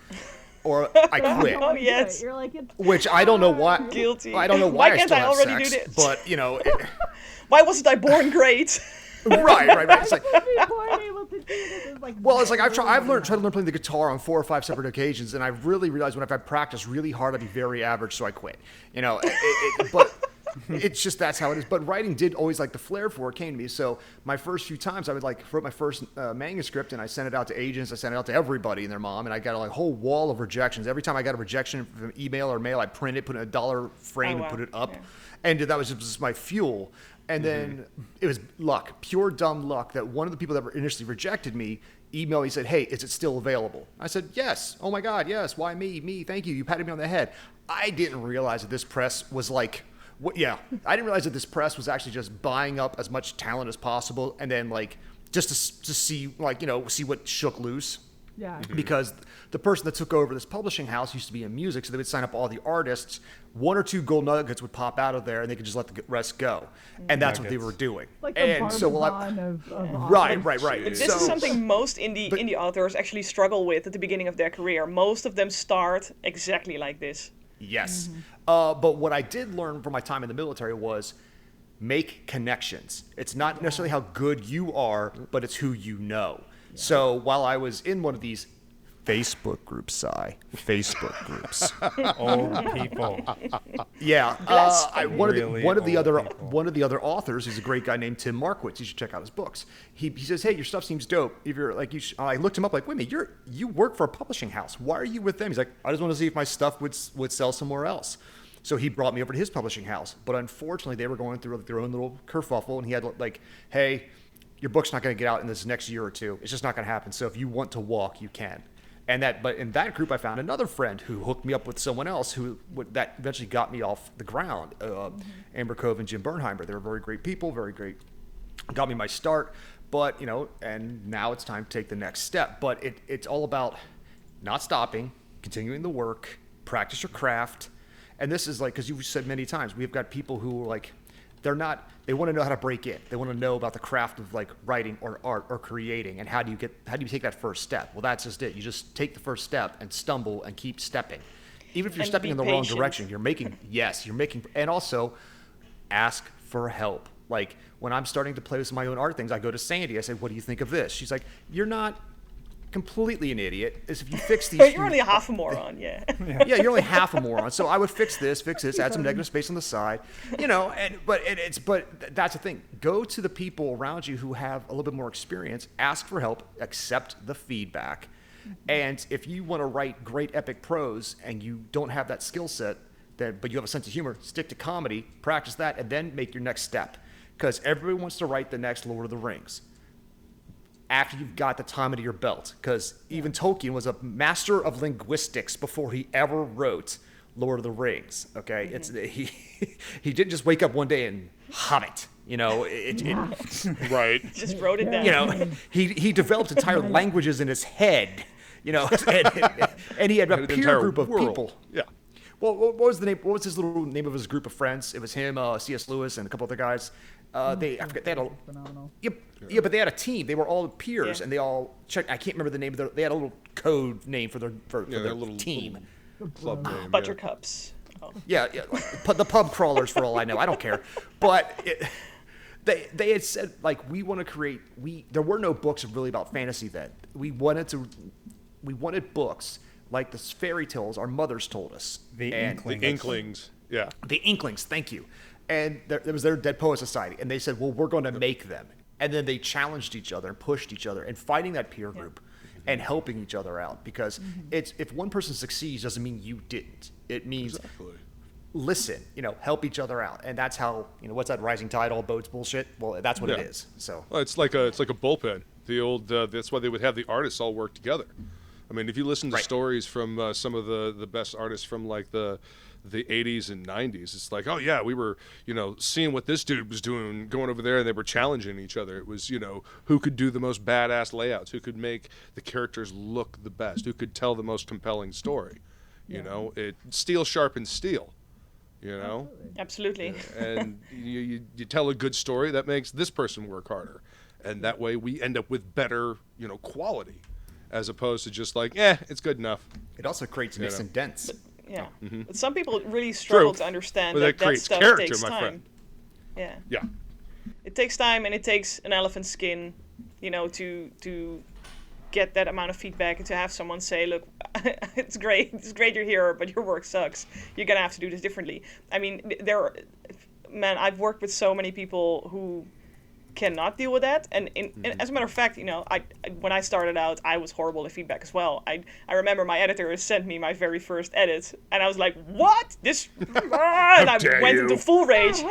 Speaker 2: or I quit.
Speaker 4: Oh yes.
Speaker 1: You're like, it's
Speaker 2: Which I don't know why.
Speaker 4: Guilty.
Speaker 2: I don't know why,
Speaker 4: Why can't
Speaker 2: still
Speaker 4: I
Speaker 2: have
Speaker 4: already
Speaker 2: sex,
Speaker 4: do this?
Speaker 2: But you know,
Speaker 4: Why wasn't I born great?
Speaker 2: right. It's like,
Speaker 1: able to do this. It's like,
Speaker 2: well, it's like I've tried to learn playing the guitar on 4 or 5 separate occasions, and I really realized if I practice really hard, I'd be very average, so I quit. You know, but it's just that's how it is. But writing did always, like, the flair for it came to me. So my first few times, I would wrote my first manuscript, and I sent it out to agents, I sent it out to everybody and their mom, and I got a whole wall of rejections. Every time I got a rejection from email or mail, I print it, put it in a $1 frame, and put it up, and that was just my fuel. And then it was luck, pure dumb luck, that one of the people that initially rejected me emailed me and said, "Hey, is it still available?" I said, "Yes." "Oh my God, yes. Why me? Me, thank you. You patted me on the head." I didn't realize that this press was like, I didn't realize that this press was actually just buying up as much talent as possible, and then just to see see what shook loose.
Speaker 1: Yeah.
Speaker 2: Because the person that took over this publishing house used to be in music, so they would sign up all the artists. 1 or 2 gold nuggets would pop out of there, and they could just let the rest go. And that's what they were doing.
Speaker 1: Like the
Speaker 2: and so, right.
Speaker 4: But this is something most indie authors actually struggle with at the beginning of their career. Most of them start exactly like this.
Speaker 2: Yes. But what I did learn from my time in the military was make connections. It's not necessarily how good you are, but it's who you know. So while I was in one of these Facebook groups, Facebook groups.
Speaker 3: Old people.
Speaker 2: Yeah. One of the other authors is a great guy named Tim Markowitz. You should check out his books. He says, "Hey, your stuff seems dope. If you're like, I looked him up, like, wait a minute, you work for a publishing house. Why are you with them?" He's like, "I just want to see if my stuff would sell somewhere else." So he brought me over to his publishing house. But unfortunately, they were going through their own little kerfuffle, and he had like, "Hey, your book's not going to get out in this next year or 2. It's just not going to happen. So if you want to walk, you can." But in that group, I found another friend who hooked me up with someone else that eventually got me off the ground. Amber Cove and Jim Bernheimer. They were very great people, very great. Got me my start. But, and now it's time to take the next step. But it's all about not stopping, continuing the work, practice your craft. And this is because you've said many times, we've got people who are like, they want to know how to break in. They want to know about the craft of writing or art or creating, and how do you take that first step? Well, that's just it. You just take the first step and stumble and keep stepping. Even if you're stepping in the wrong direction, and also ask for help. Like when I'm starting to play with my own art things, I go to Sandy. I say, "What do you think of this?" She's like, "You're not completely an idiot is if you fix these.
Speaker 4: You're only half a moron, yeah.
Speaker 2: Yeah, you're only half a moron. So I would fix this, add some negative space on the side, but that's the thing. Go to the people around you who have a little bit more experience, ask for help, accept the feedback. And if you want to write great epic prose and you don't have that skill set, but you have a sense of humor, stick to comedy, practice that, and then make your next step. Because everybody wants to write the next Lord of the Rings after you've got the time under your belt. Because even Tolkien was a master of linguistics before he ever wrote Lord of the Rings. Okay, he didn't just wake up one day and Hobbit.
Speaker 5: Right.
Speaker 4: Just wrote it down.
Speaker 2: He developed entire languages in his head. And he had a peer group of people.
Speaker 5: Yeah.
Speaker 2: Well, what was the name? What was his little name of his group of friends? It was him, C.S. Lewis, and a couple other guys. I forget. They had a
Speaker 1: phenomenal.
Speaker 2: Yeah, but they had a team. They were all peers, and they all checked. I can't remember the name of their. They had a little code name for their little team.
Speaker 5: Club name.
Speaker 4: Buttercups. Oh.
Speaker 2: Yeah, like, the pub crawlers for all I know. I don't care. But they had said like we want to create. There were no books really about fantasy then. We wanted books like the fairy tales our mothers told us.
Speaker 3: The
Speaker 5: Inklings. Yeah.
Speaker 2: The Inklings, thank you. And there was their Dead Poet Society, and they said, well, we're going to make them. And then they challenged each other and pushed each other and finding that peer group and helping each other out. Because if one person succeeds doesn't mean you didn't. It means listen, help each other out. And that's how, what's that rising tide, all boats bullshit? Well, that's what it is. So
Speaker 5: well, it's like a bullpen. The old that's why they would have the artists all work together. I mean, if you listen to stories from some of the best artists from like the 80s and 90s, it's like, oh yeah, we were, seeing what this dude was doing, going over there, and they were challenging each other. It was, who could do the most badass layouts, who could make the characters look the best, who could tell the most compelling story. Steel sharpens steel,
Speaker 4: Absolutely.
Speaker 5: And you tell a good story that makes this person work harder, and that way we end up with better, quality. As opposed to just like, it's good enough.
Speaker 2: It also creates nicks and dents.
Speaker 4: Yeah. But some people really struggle to understand that stuff takes time.
Speaker 5: Friend.
Speaker 4: Yeah.
Speaker 5: Yeah.
Speaker 4: It takes time, and it takes an elephant skin, to get that amount of feedback and to have someone say, look, it's great you're here, but your work sucks. You're going to have to do this differently. I mean, I've worked with so many people who cannot deal with that, and as a matter of fact, when I started out, I was horrible at feedback as well. I remember my editor sent me my very first edit, and I was like, what? This and I went into full rage.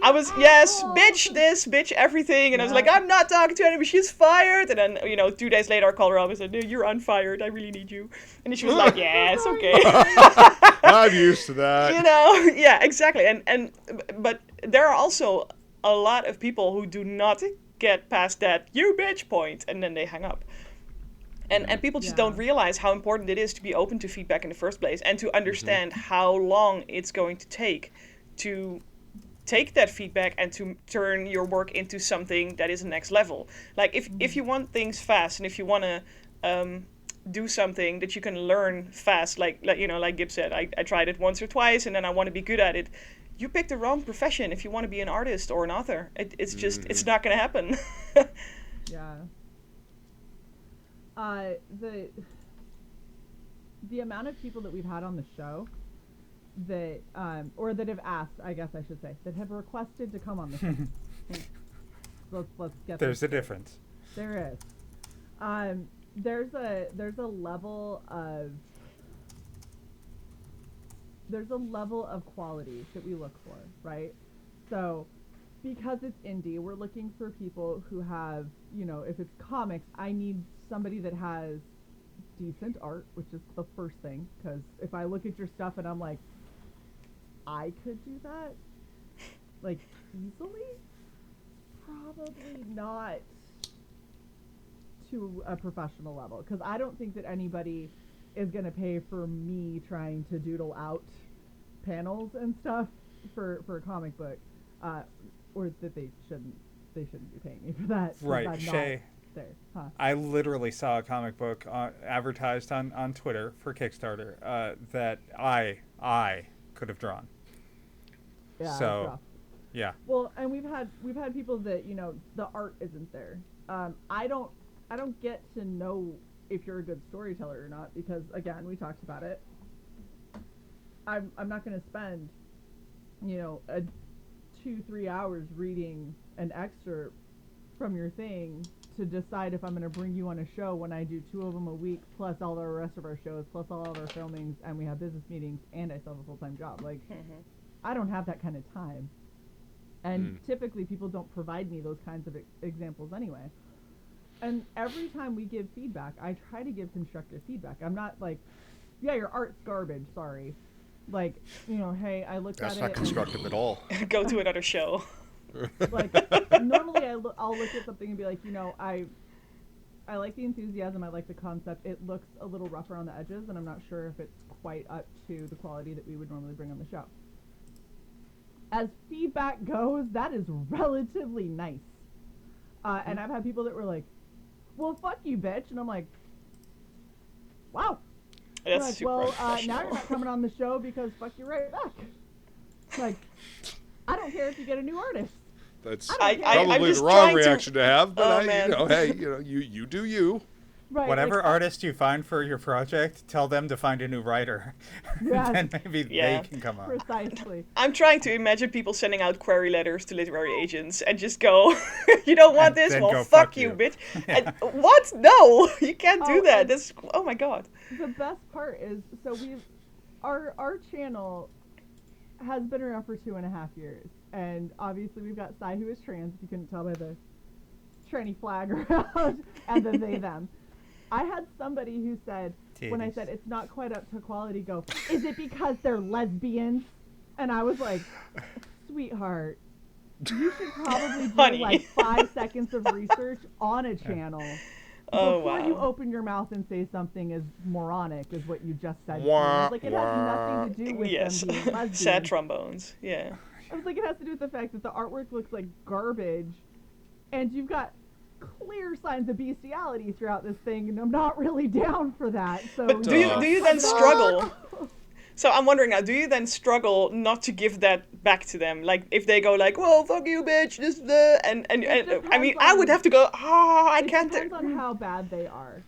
Speaker 4: I was bitch this, bitch everything, and I was like, I'm not talking to anybody, she's fired. And then 2 days later I called her up and said, no, you're unfired, I really need you. And then she was like, yeah, it's okay.
Speaker 5: I'm used to that.
Speaker 4: Yeah, exactly. But there are also a lot of people who do not get past that you bitch point, and then they hang up. And people just don't realize how important it is to be open to feedback in the first place, and to understand how long it's going to take that feedback and to turn your work into something that is next level. Like if you want things fast, and if you want to do something that you can learn fast, like Gib said, I tried it once or twice, and then I want to be good at it. You picked the wrong profession if you want to be an artist or an author. It's just, it's not going to happen.
Speaker 1: Yeah. The amount of people that we've had on the show that, or that have asked, I guess I should say, that have requested to come on the show. Let's get
Speaker 3: There's a difference.
Speaker 1: There is. There's a level of quality that we look for, right? So because it's indie, we're looking for people who have, if it's comics, I need somebody that has decent art, which is the first thing, because if I look at your stuff and I'm like, I could do that, like, easily? Probably not to a professional level, because I don't think that anybody is going to pay for me trying to doodle out panels and stuff for a comic book, or that they shouldn't be paying me for that.
Speaker 3: Right, Shae.
Speaker 1: There, huh?
Speaker 3: I literally saw a comic book advertised on Twitter for Kickstarter that I could have drawn.
Speaker 1: Yeah.
Speaker 3: So, yeah.
Speaker 1: Well, and we've had people that the art isn't there. I don't get to know if you're a good storyteller or not, because again, we talked about it. I'm not going to spend, 2-3 hours reading an excerpt from your thing to decide if I'm going to bring you on a show when I do 2 of them a week, plus all the rest of our shows, plus all of our filmings, and we have business meetings, and I still have a full-time job. Like, I don't have that kind of time. And typically people don't provide me those kinds of examples anyway. And every time we give feedback, I try to give constructive feedback. I'm not like, yeah, your art's garbage, sorry. Like, hey, I looked at it.
Speaker 2: That's not constructive at all.
Speaker 4: Go to another show.
Speaker 1: Like, normally I'll look at something and be like, I like the enthusiasm, I like the concept. It looks a little rough around the edges, and I'm not sure if it's quite up to the quality that we would normally bring on the show. As feedback goes, that is relatively nice. And I've had people that were like, well, fuck you, bitch. And I'm like, wow.
Speaker 4: That's
Speaker 1: like,
Speaker 4: super
Speaker 1: well,
Speaker 4: professional.
Speaker 1: now you're not coming on the show because fuck you right back. Like, I don't care if you get a new artist.
Speaker 5: That's
Speaker 4: I'm
Speaker 5: probably
Speaker 4: just
Speaker 5: the wrong
Speaker 4: trying to-
Speaker 5: reaction to have, but
Speaker 4: Oh, man.
Speaker 5: you do you.
Speaker 1: Right,
Speaker 3: Whatever
Speaker 1: like,
Speaker 3: artist you find for your project, tell them to find a new writer.
Speaker 1: Yes.
Speaker 3: Then maybe
Speaker 4: Yeah.
Speaker 3: they can come on.
Speaker 1: precisely.
Speaker 4: I'm trying to imagine people sending out query letters to literary agents and just go, you don't want
Speaker 3: And
Speaker 4: this?
Speaker 3: then
Speaker 4: Well,
Speaker 3: go,
Speaker 4: fuck
Speaker 3: "Fuck
Speaker 4: you,
Speaker 3: you."
Speaker 4: bitch. And, what? No, you can't do
Speaker 1: Oh,
Speaker 4: that.
Speaker 1: and-
Speaker 4: That's, oh my god.
Speaker 1: The best part is, so our channel has been around for 2.5 years, and obviously we've got Sai, who is trans, if you couldn't tell by the tranny flag around, and the they them. I had somebody who said, when I
Speaker 3: Titties.
Speaker 1: said it's not quite up to quality, go, is it because they're lesbians? And I was like, sweetheart, you should probably do
Speaker 4: Honey.
Speaker 1: like 5 seconds of research on a channel
Speaker 4: Oh,
Speaker 1: before you
Speaker 4: wow.
Speaker 1: open your mouth and say something is moronic, is what you just said. to me. I
Speaker 5: Wah,
Speaker 1: was like, it has nothing to do with
Speaker 4: Yes.
Speaker 1: them being lesbian.
Speaker 4: Sad trombones. Yeah.
Speaker 1: I was like, it has to do with the fact that the artwork looks like garbage, and you've got clear signs of bestiality throughout this thing, and I'm not really down for that. So
Speaker 4: But do you then struggle? So I'm wondering now, do you then struggle not to give that back to them? Like, if they go like, well, fuck you, bitch, this, and I mean, I would have to go, I
Speaker 1: It
Speaker 4: can't.
Speaker 1: depends on how bad they are.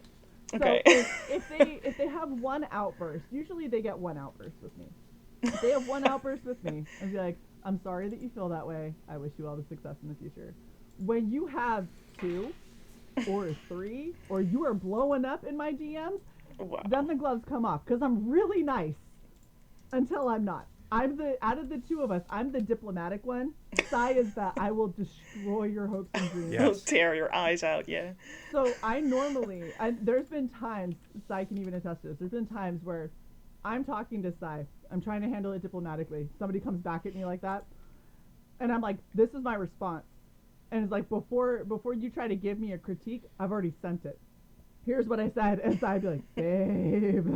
Speaker 1: So
Speaker 4: Okay.
Speaker 1: if they have one outburst, usually they get one outburst with me. If they have one outburst with me, I'd be like, I'm sorry that you feel that way. I wish you all the success in the future. When you have 2 or 3, or you are blowing up in my DMs,
Speaker 4: Wow.
Speaker 1: then the gloves come off, because I'm really nice until I'm not. Out of the 2 of us, I'm the diplomatic one. Sai is that I will destroy your hopes and dreams.
Speaker 3: Yeah.
Speaker 4: It'll tear your eyes out, yeah.
Speaker 1: So there's been times, Sai can even attest to this, there's been times where I'm talking to Sai, I'm trying to handle it diplomatically, somebody comes back at me like that, and I'm like, this is my response. And it's like, before you try to give me a critique, I've already sent it. Here's what I said, and Sai'd be like, babe,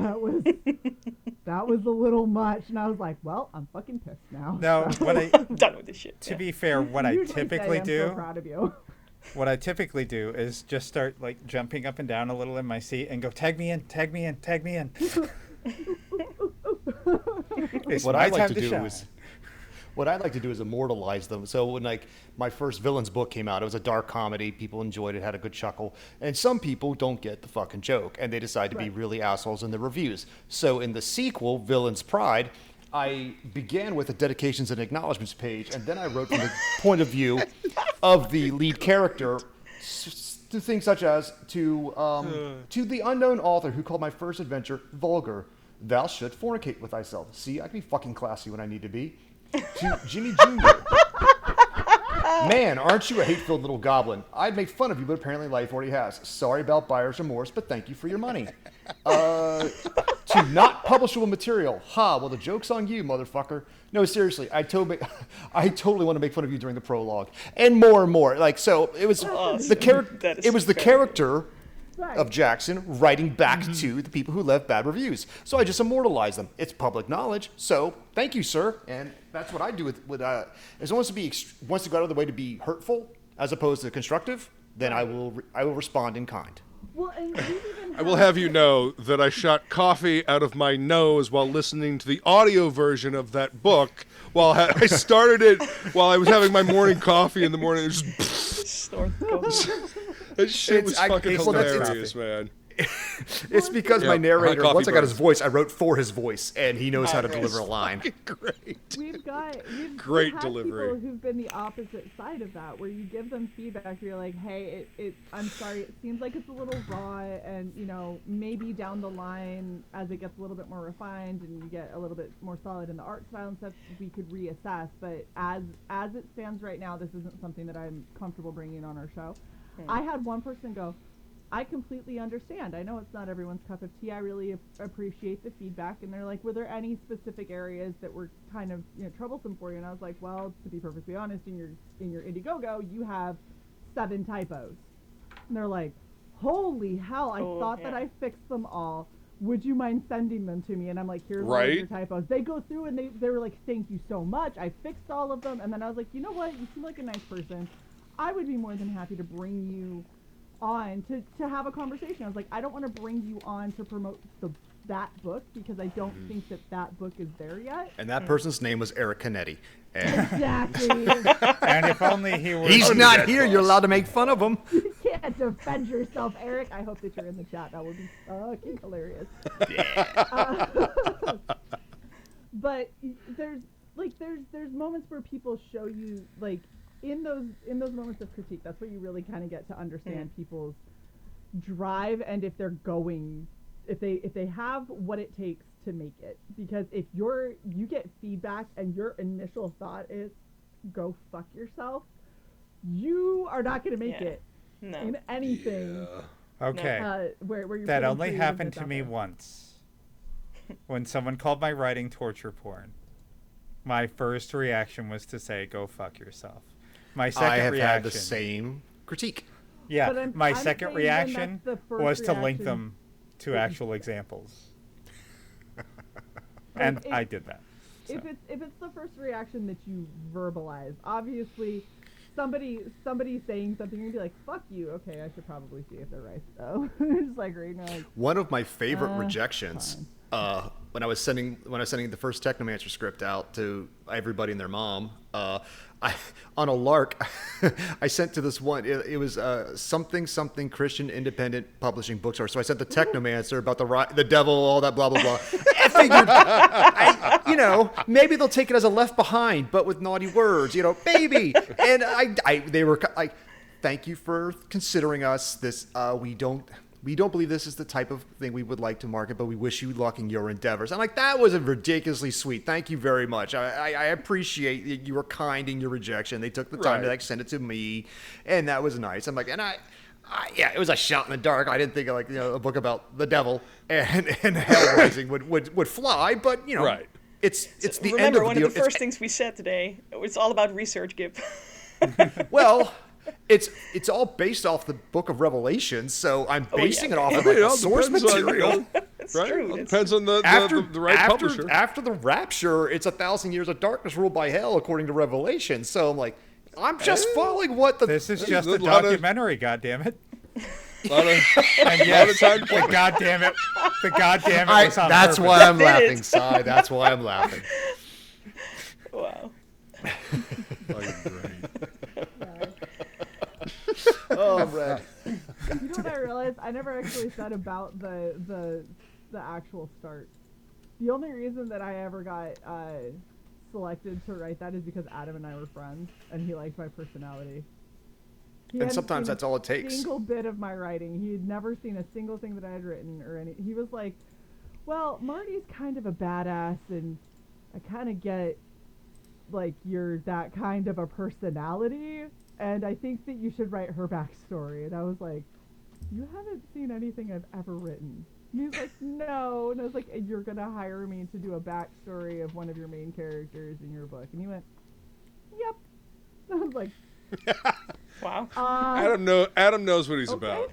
Speaker 1: that was a little much. And I was like, well, I'm fucking pissed now.
Speaker 3: No,
Speaker 1: So-
Speaker 3: what I,
Speaker 4: I'm done with this shit.
Speaker 3: to
Speaker 4: yeah.
Speaker 3: be fair, what I
Speaker 1: Usually say,
Speaker 3: typically
Speaker 1: I'm
Speaker 3: do,
Speaker 1: so proud of you.
Speaker 3: what I typically do is just start like jumping up and down a little in my seat and go, tag me in, tag me in, tag me in. It's
Speaker 2: What
Speaker 3: my
Speaker 2: I like
Speaker 3: time
Speaker 2: to do
Speaker 3: shine.
Speaker 2: is what I'd like to do is immortalize them. So when like my first villains book came out, it was a dark comedy. People enjoyed it, had a good chuckle, and some people don't get the fucking joke, and they decide to be
Speaker 1: Right.
Speaker 2: really assholes in the reviews. So in the sequel, Villains Pride, I began with a dedications and acknowledgments page, and then I wrote from the point of view of the lead character. To things such as to the unknown author who called my first adventure vulgar. Thou should fornicate with thyself. See, I can be fucking classy when I need to be. To Jimmy Jr. Man, aren't you a hate-filled little goblin? I'd make fun of you, but apparently life already has. Sorry about buyer's remorse, but thank you for your money. To not publishable material. Ha, well, the joke's on you, motherfucker. No, seriously, I totally want to make fun of you during the prologue. And more. Like, so, it was
Speaker 4: Awesome.
Speaker 2: the character.
Speaker 4: That is
Speaker 2: It was the
Speaker 4: very
Speaker 2: character
Speaker 1: Right.
Speaker 2: of Jackson writing back to the people who left bad reviews. So I just immortalize them. It's public knowledge. So thank you, sir. And that's what I do with if someone wants to go out of the way to be hurtful as opposed to constructive, then I will respond in kind.
Speaker 1: Well, and we've even
Speaker 5: I will have you know that I shot coffee out of my nose while listening to the audio version of that book. I started it while I was having my morning coffee in the morning. It just,
Speaker 4: Snort coffee.
Speaker 5: that shit was
Speaker 2: It's-
Speaker 5: fucking
Speaker 2: well, that's-
Speaker 5: hilarious, man.
Speaker 2: It's because my narrator,
Speaker 5: coffee
Speaker 2: once I got
Speaker 5: burns.
Speaker 2: his voice, I wrote for his voice, and he knows how to deliver a line.
Speaker 5: Great.
Speaker 1: We've
Speaker 5: Great
Speaker 1: had
Speaker 5: delivery.
Speaker 1: people who've been the opposite side of that, where you give them feedback. You're like, hey, I'm sorry, it seems like it's a little raw, and maybe down the line, as it gets a little bit more refined and you get a little bit more solid in the art style and stuff, we could reassess. But as it stands right now, this isn't something that I'm comfortable bringing on our show. I had one person go, I completely understand. I know it's not everyone's cup of tea. I really appreciate the feedback. And they're like, were there any specific areas that were kind of troublesome for you? And I was like, well, to be perfectly honest, in your Indiegogo, you have 7 typos. And they're like, holy hell! I thought that I fixed them all. Would you mind sending them to me? And I'm like, here's all of your typos. They go through and they were like, thank you so much. I fixed all of them. And then I was like, you know what? You seem like a nice person. I would be more than happy to bring you on to have a conversation. I was like, I don't want to bring you on to promote that book because I don't think that book is there yet.
Speaker 2: And that person's name was Eric Canete. And
Speaker 1: Exactly.
Speaker 3: And if only he were.
Speaker 2: he's not here. You're allowed to make fun of him.
Speaker 1: You can't defend yourself, Eric. I hope that you're in the chat. That would be fucking hilarious. But there's moments where people show you, like, in those moments of critique, that's where you really kind of get to understand people's drive and if they're going, if they have what it takes to make it. Because if you get feedback and your initial thought is go fuck yourself, you are not going to make it in anything.
Speaker 3: Okay.
Speaker 1: Where you're
Speaker 3: that
Speaker 1: putting
Speaker 3: only
Speaker 1: creative
Speaker 3: happened
Speaker 1: bits
Speaker 3: to
Speaker 1: out
Speaker 3: me
Speaker 1: there.
Speaker 3: once. When someone called my writing torture porn, my first reaction was to say, go fuck yourself. My second
Speaker 2: I have
Speaker 3: reaction,
Speaker 2: had the same critique.
Speaker 3: yeah,
Speaker 1: But
Speaker 3: my
Speaker 1: I'm
Speaker 3: second
Speaker 1: saying then
Speaker 3: reaction
Speaker 1: that's the first
Speaker 3: was to link
Speaker 1: reaction.
Speaker 3: them to actual examples. And
Speaker 1: if-
Speaker 3: I did that. So.
Speaker 1: If it's the first reaction that you verbalize, obviously somebody saying something, you'd be like, fuck you. Okay, I should probably see if they're right though. Just like right now, like,
Speaker 2: One of my favorite rejections, when I was sending the first Technomancer script out to everybody and their mom, on a lark, I sent to this one. It was something Christian independent publishing bookstore. So I sent the Technomancer about the devil, all that blah blah blah. I figured, maybe they'll take it as a Left Behind, but with naughty words, baby. And they were like, thank you for considering us. This we don't believe this is the type of thing we would like to market, but we wish you luck in your endeavors. I'm like, that was a ridiculously sweet. Thank you very much. I appreciate that you were kind in your rejection. They took the time to send it to me, and that was nice. I'm like, and it was a shot in the dark. I didn't think a book about the devil and hell rising would fly, but it's the
Speaker 4: Remember,
Speaker 2: end of
Speaker 4: one of the first things we said today, it's all about research, Gib.
Speaker 2: Well, it's all based off the Book of Revelation, so I'm basing it off of
Speaker 5: It
Speaker 2: the
Speaker 5: all
Speaker 2: source
Speaker 5: depends on,
Speaker 2: material.
Speaker 4: It's
Speaker 5: right?
Speaker 4: true.
Speaker 5: It
Speaker 4: It's
Speaker 5: depends on the right publisher.
Speaker 2: After the rapture, it's 1,000 years of darkness ruled by hell, according to Revelation. So I'm like, I'm just following what the.
Speaker 3: This is just
Speaker 5: there's
Speaker 3: a
Speaker 5: a lot of-
Speaker 3: documentary, goddammit.
Speaker 5: Lot of-
Speaker 3: And
Speaker 5: lot
Speaker 3: yes,
Speaker 5: of time
Speaker 3: the
Speaker 5: point.
Speaker 3: goddamn it was on
Speaker 2: That's
Speaker 3: purpose.
Speaker 2: why I'm
Speaker 4: Did
Speaker 2: laughing,
Speaker 4: it.
Speaker 2: Cy. That's why I'm laughing.
Speaker 4: wow.
Speaker 2: Oh, I'm red.
Speaker 1: you know what I realized? I never actually said about the actual start. The only reason that I ever got selected to write that is because Adam and I were friends, and he liked my personality. He
Speaker 2: And
Speaker 1: hadn't
Speaker 2: sometimes
Speaker 1: seen
Speaker 2: that's all it
Speaker 1: a
Speaker 2: takes.
Speaker 1: single bit of my writing. He had never seen a single thing that I had written or any. He was like, "Well, Marty's kind of a badass, and I kind of get like you're that kind of a personality, and I think that you should write her backstory." And I was like, "You haven't seen anything I've ever written." And he was like, "No," and I was like, "And you're gonna hire me to do a backstory of one of your main characters in your book?" And he went, "Yep." And I was like,
Speaker 4: Wow.
Speaker 5: Adam knows what he's
Speaker 1: okay.
Speaker 5: about.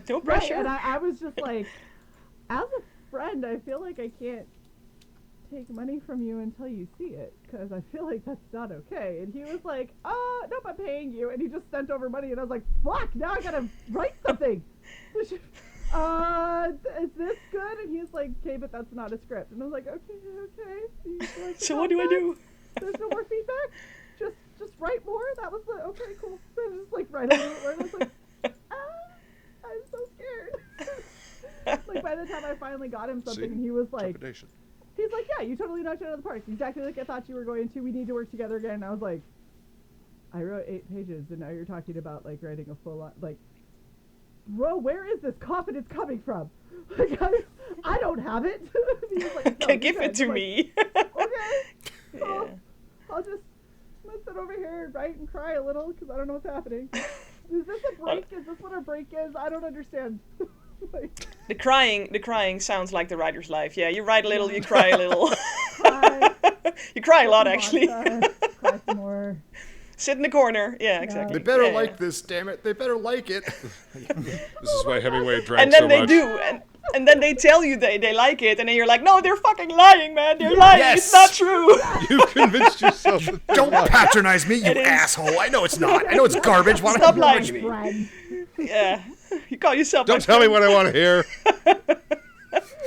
Speaker 4: No
Speaker 1: Right,
Speaker 4: pressure.
Speaker 1: and I was just like, as a friend, I feel like I can't take money from you until you see it, because I feel like that's not okay. And he was like, nope, I'm paying you. And he just sent over money, and I was like, fuck, now I gotta write something. Is this good? And he was like, okay, but that's not a script. And I was like, okay. You like the
Speaker 4: So what do I
Speaker 1: concept?
Speaker 4: do?
Speaker 1: There's no more feedback? Just write more? That was the, okay, cool. So I just like write a little word, and I was like, I'm so scared. Like by the time I finally got him something,
Speaker 5: See?
Speaker 1: and he was like,
Speaker 5: Trepidation.
Speaker 1: he's like, yeah, you totally knocked it out of the park. Exactly like I thought you were going to. We need to work together again. And I was like, I wrote 8 pages, and now you're talking about like writing a full on, like, bro, where is this confidence coming from? Like, I don't have it. He was like, no,
Speaker 4: Give it to
Speaker 1: like,
Speaker 4: me.
Speaker 1: Okay.
Speaker 4: Yeah.
Speaker 1: So I'm gonna sit over here and write and cry a little because I don't know what's happening. Is this a break? Is this what a break is? I don't understand. Like,
Speaker 4: The crying sounds like the writer's life. Yeah, you write a little, you cry a little.
Speaker 1: cry,
Speaker 4: You cry a lot,
Speaker 1: some
Speaker 4: actually.
Speaker 1: vodka, cry some more.
Speaker 4: Sit in the corner. Yeah, exactly.
Speaker 2: They better
Speaker 4: Yeah,
Speaker 2: like
Speaker 4: yeah.
Speaker 2: this, damn it. They better like it.
Speaker 5: This is why Hemingway drank
Speaker 4: And then
Speaker 5: so
Speaker 4: they
Speaker 5: much.
Speaker 4: do, and then they tell you they like it, and then you're like, no, they're fucking lying, man. They're lying. It's
Speaker 2: Yes.
Speaker 4: not true.
Speaker 5: You convinced yourself. That
Speaker 2: Don't patronize me, you
Speaker 4: It is.
Speaker 2: asshole. I know it's not. I know it's garbage. Why
Speaker 4: Stop
Speaker 2: don't
Speaker 4: lying to me.
Speaker 1: Friend.
Speaker 4: Yeah. You call yourself.
Speaker 5: Don't
Speaker 4: my
Speaker 5: tell me
Speaker 4: friend.
Speaker 5: what I want to hear.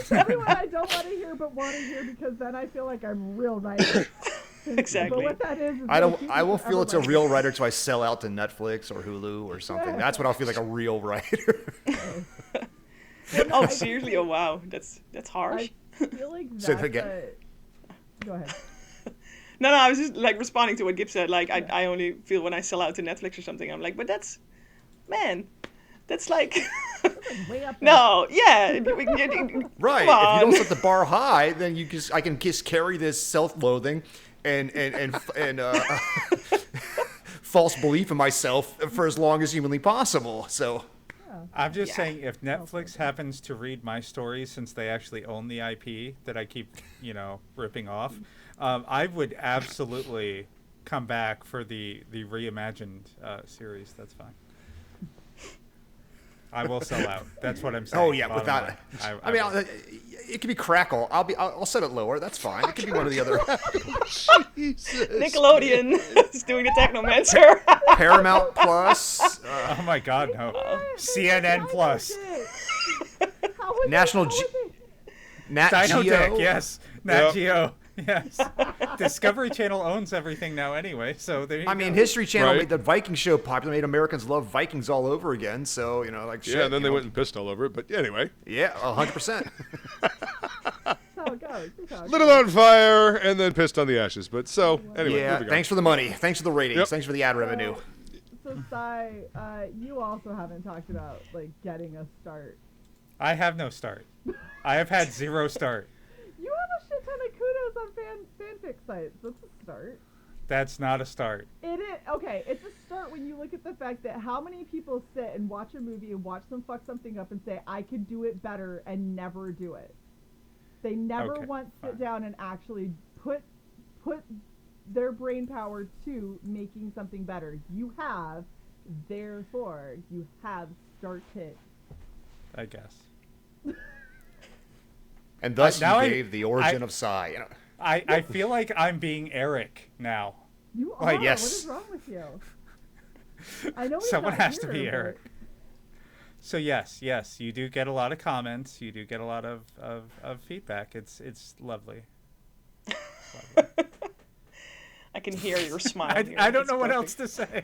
Speaker 1: Tell me what I don't want to hear, but want to hear because then I feel like I'm real right.
Speaker 4: Exactly.
Speaker 1: But what that is
Speaker 2: I
Speaker 1: like,
Speaker 2: I will feel it's a
Speaker 1: everybody-
Speaker 2: real writer until I sell out to Netflix or Hulu or something. That's when I'll feel like a real writer.
Speaker 4: Oh, seriously? Oh, wow. That's harsh.
Speaker 1: I feel like
Speaker 2: Say
Speaker 1: that's
Speaker 2: that again.
Speaker 1: Go ahead.
Speaker 4: No, I was just like responding to what Gib said. Like, I only feel when I sell out to Netflix or something. I'm like, but that's like,
Speaker 1: Way up there.
Speaker 4: no, yeah.
Speaker 2: Right.
Speaker 4: Come
Speaker 2: If you don't
Speaker 4: on.
Speaker 2: set the bar high, then I can just carry this self-loathing and false belief in myself for as long as humanly possible. So
Speaker 3: I'm just saying, if Netflix happens to read my stories, since they actually own the IP that I keep, ripping off, I would absolutely come back for the reimagined series. That's fine. I will sell out. That's what I'm saying.
Speaker 2: oh yeah,
Speaker 3: bottom
Speaker 2: without
Speaker 3: line.
Speaker 2: I mean,
Speaker 3: will.
Speaker 2: it could be Crackle. I'll set it lower. That's fine. It could be one of the other
Speaker 5: Jesus.
Speaker 4: Nickelodeon is doing the Technomancer.
Speaker 2: Paramount Plus,
Speaker 3: Oh my God, no. CNN Plus.
Speaker 1: How would
Speaker 2: National
Speaker 1: how
Speaker 2: Ge-
Speaker 1: would
Speaker 2: Nat
Speaker 3: Dino
Speaker 2: Geo.
Speaker 3: Dick, yes. Nat
Speaker 5: Yep.
Speaker 3: Geo, yes. Discovery Channel owns everything now anyway, so there you
Speaker 2: I
Speaker 3: go.
Speaker 2: mean, History Channel
Speaker 5: Right.
Speaker 2: made the Viking show popular, made Americans love Vikings all over again. So like shit.
Speaker 5: Yeah, and then
Speaker 2: you
Speaker 5: they
Speaker 2: know.
Speaker 5: went and pissed all over it. But anyway,
Speaker 2: Yeah, 100%.
Speaker 1: That's how it goes. That's how it
Speaker 5: lit it
Speaker 1: goes.
Speaker 5: on fire and then pissed on the ashes. But so anyway,
Speaker 2: Yeah,
Speaker 5: moving on.
Speaker 2: thanks for the money. Thanks for the ratings.
Speaker 5: Yep.
Speaker 2: Thanks for the ad revenue.
Speaker 1: So, Sai, you also haven't talked about like getting a start.
Speaker 3: I have no start. I have had 0 start.
Speaker 1: You have a shit ton of kudos on fanfic sites. That's a start.
Speaker 3: That's not a start.
Speaker 1: It is okay. It's a start when you look at the fact that how many people sit and watch a movie and watch them fuck something up and say I could do it better and never do it. They never
Speaker 3: Okay,
Speaker 1: once sit
Speaker 3: fine.
Speaker 1: down and actually put their brain power to making something better. You have, therefore, you have started.
Speaker 3: I guess.
Speaker 2: And thus
Speaker 3: now
Speaker 2: you
Speaker 3: I-
Speaker 2: gave the origin of Psy.
Speaker 3: I feel like I'm being Eric now.
Speaker 1: You are.
Speaker 3: Like,
Speaker 2: yes.
Speaker 1: What is wrong with you? I know he's
Speaker 3: Someone
Speaker 1: not
Speaker 3: has to
Speaker 1: here,
Speaker 3: be
Speaker 1: but-
Speaker 3: Eric. So yes, you do get a lot of comments. You do get a lot of feedback. It's lovely.
Speaker 4: I can hear your smile.
Speaker 3: I,
Speaker 4: here.
Speaker 3: I don't
Speaker 4: It's
Speaker 3: know what
Speaker 4: perfect.
Speaker 3: else to say.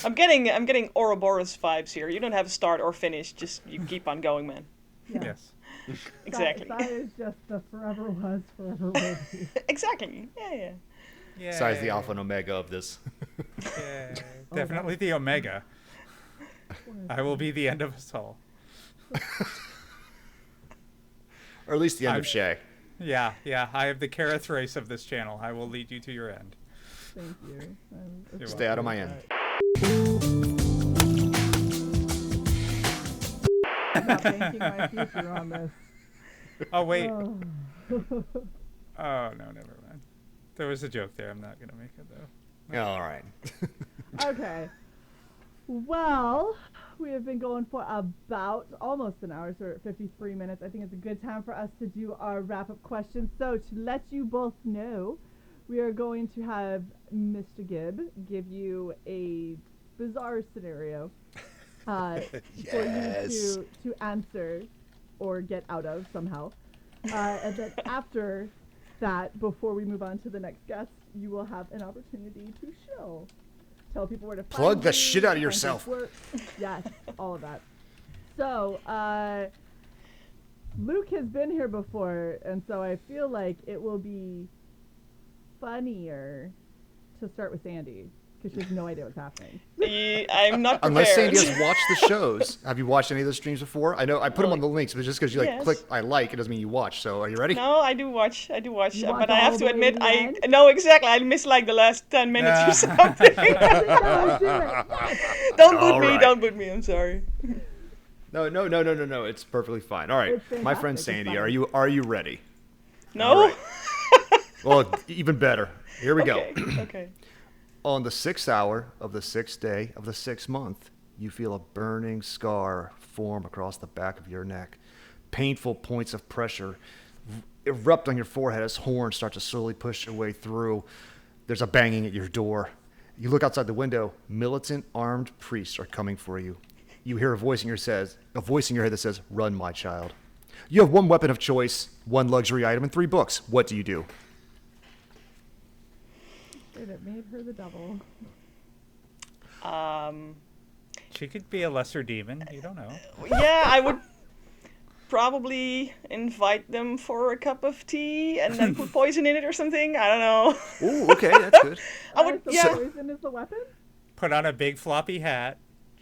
Speaker 4: I'm getting Ouroboros vibes here. You don't have a start or finish. Just you keep on going, man.
Speaker 1: Yeah.
Speaker 3: Yes.
Speaker 4: Exactly.
Speaker 1: Sai is just the forever was, forever will be.
Speaker 4: Exactly. Yeah.
Speaker 3: Yeah.
Speaker 2: Psy's the alpha and omega of this.
Speaker 3: Yeah. Definitely the omega. I will be the end of us all.
Speaker 2: Or at least the end of
Speaker 3: I'm-
Speaker 2: Shae.
Speaker 3: Yeah. I have the Kareth race of this channel. I will lead you to your end.
Speaker 1: Thank you.
Speaker 3: You're
Speaker 2: Stay out of my end.
Speaker 1: I'm not banking my future on this.
Speaker 3: Oh wait.
Speaker 1: Oh.
Speaker 3: Oh no, never mind. There was a joke there. I'm not gonna make it though.
Speaker 2: Yeah, all right.
Speaker 1: Okay. Well, we have been going for about almost an hour, so we're at 53 minutes. I think it's a good time for us to do our wrap-up questions. So to let you both know, we are going to have Mr. Gibb give you a bizarre scenario for you to answer or get out of somehow. And then after that, before we move on to the next guest, you will have an opportunity to show. Tell people where to find
Speaker 2: Plug the
Speaker 1: you,
Speaker 2: shit out of
Speaker 1: find
Speaker 2: yourself.
Speaker 1: your work. Yes, all of that. So, Luke has been here before, and so I feel like it will be funnier to start with Sandy because she has no idea what's happening.
Speaker 4: I'm not prepared.
Speaker 2: Unless Sandy has watched the shows. Have you watched any of the streams before? I know I put them on the links, but just because you
Speaker 4: Yes.
Speaker 2: click I like, it doesn't mean you watch. So are you ready?
Speaker 4: No, I do watch,
Speaker 1: You
Speaker 4: but
Speaker 1: watch
Speaker 4: I have
Speaker 1: all
Speaker 4: to
Speaker 1: the way
Speaker 4: admit,
Speaker 1: to the end?
Speaker 4: no, exactly. I missed like the last 10 minutes or something.
Speaker 1: No, do it. Yes.
Speaker 4: Don't boot
Speaker 2: All
Speaker 4: me,
Speaker 2: right.
Speaker 4: don't boot me. I'm sorry.
Speaker 2: No. It's perfectly fine. All right,
Speaker 1: It's
Speaker 2: my friend
Speaker 1: fantastic. It's
Speaker 2: Sandy,
Speaker 1: fine.
Speaker 2: are you ready?
Speaker 4: No.
Speaker 2: All right. Well, even better. Here we
Speaker 4: Okay.
Speaker 2: go.
Speaker 4: Okay.
Speaker 2: On the 6th hour of the 6th day of the 6th month, you feel a burning scar form across the back of your neck. Painful points of pressure erupt on your forehead as horns start to slowly push their way through. There's a banging at your door. You look outside the window. Militant armed priests are coming for you. You hear a voice in your head that says, "Run, my child." You have one weapon of choice, one luxury item, and 3 books. What do you do?
Speaker 1: Wait, it made her the devil.
Speaker 3: She could be a lesser demon. You don't know.
Speaker 4: Yeah, I would probably invite them for a cup of tea and then put poison in it or something. I don't know.
Speaker 2: Ooh, okay, that's good.
Speaker 4: I would,
Speaker 1: So
Speaker 4: yeah.
Speaker 1: poison is the weapon?
Speaker 3: Put on a big floppy hat.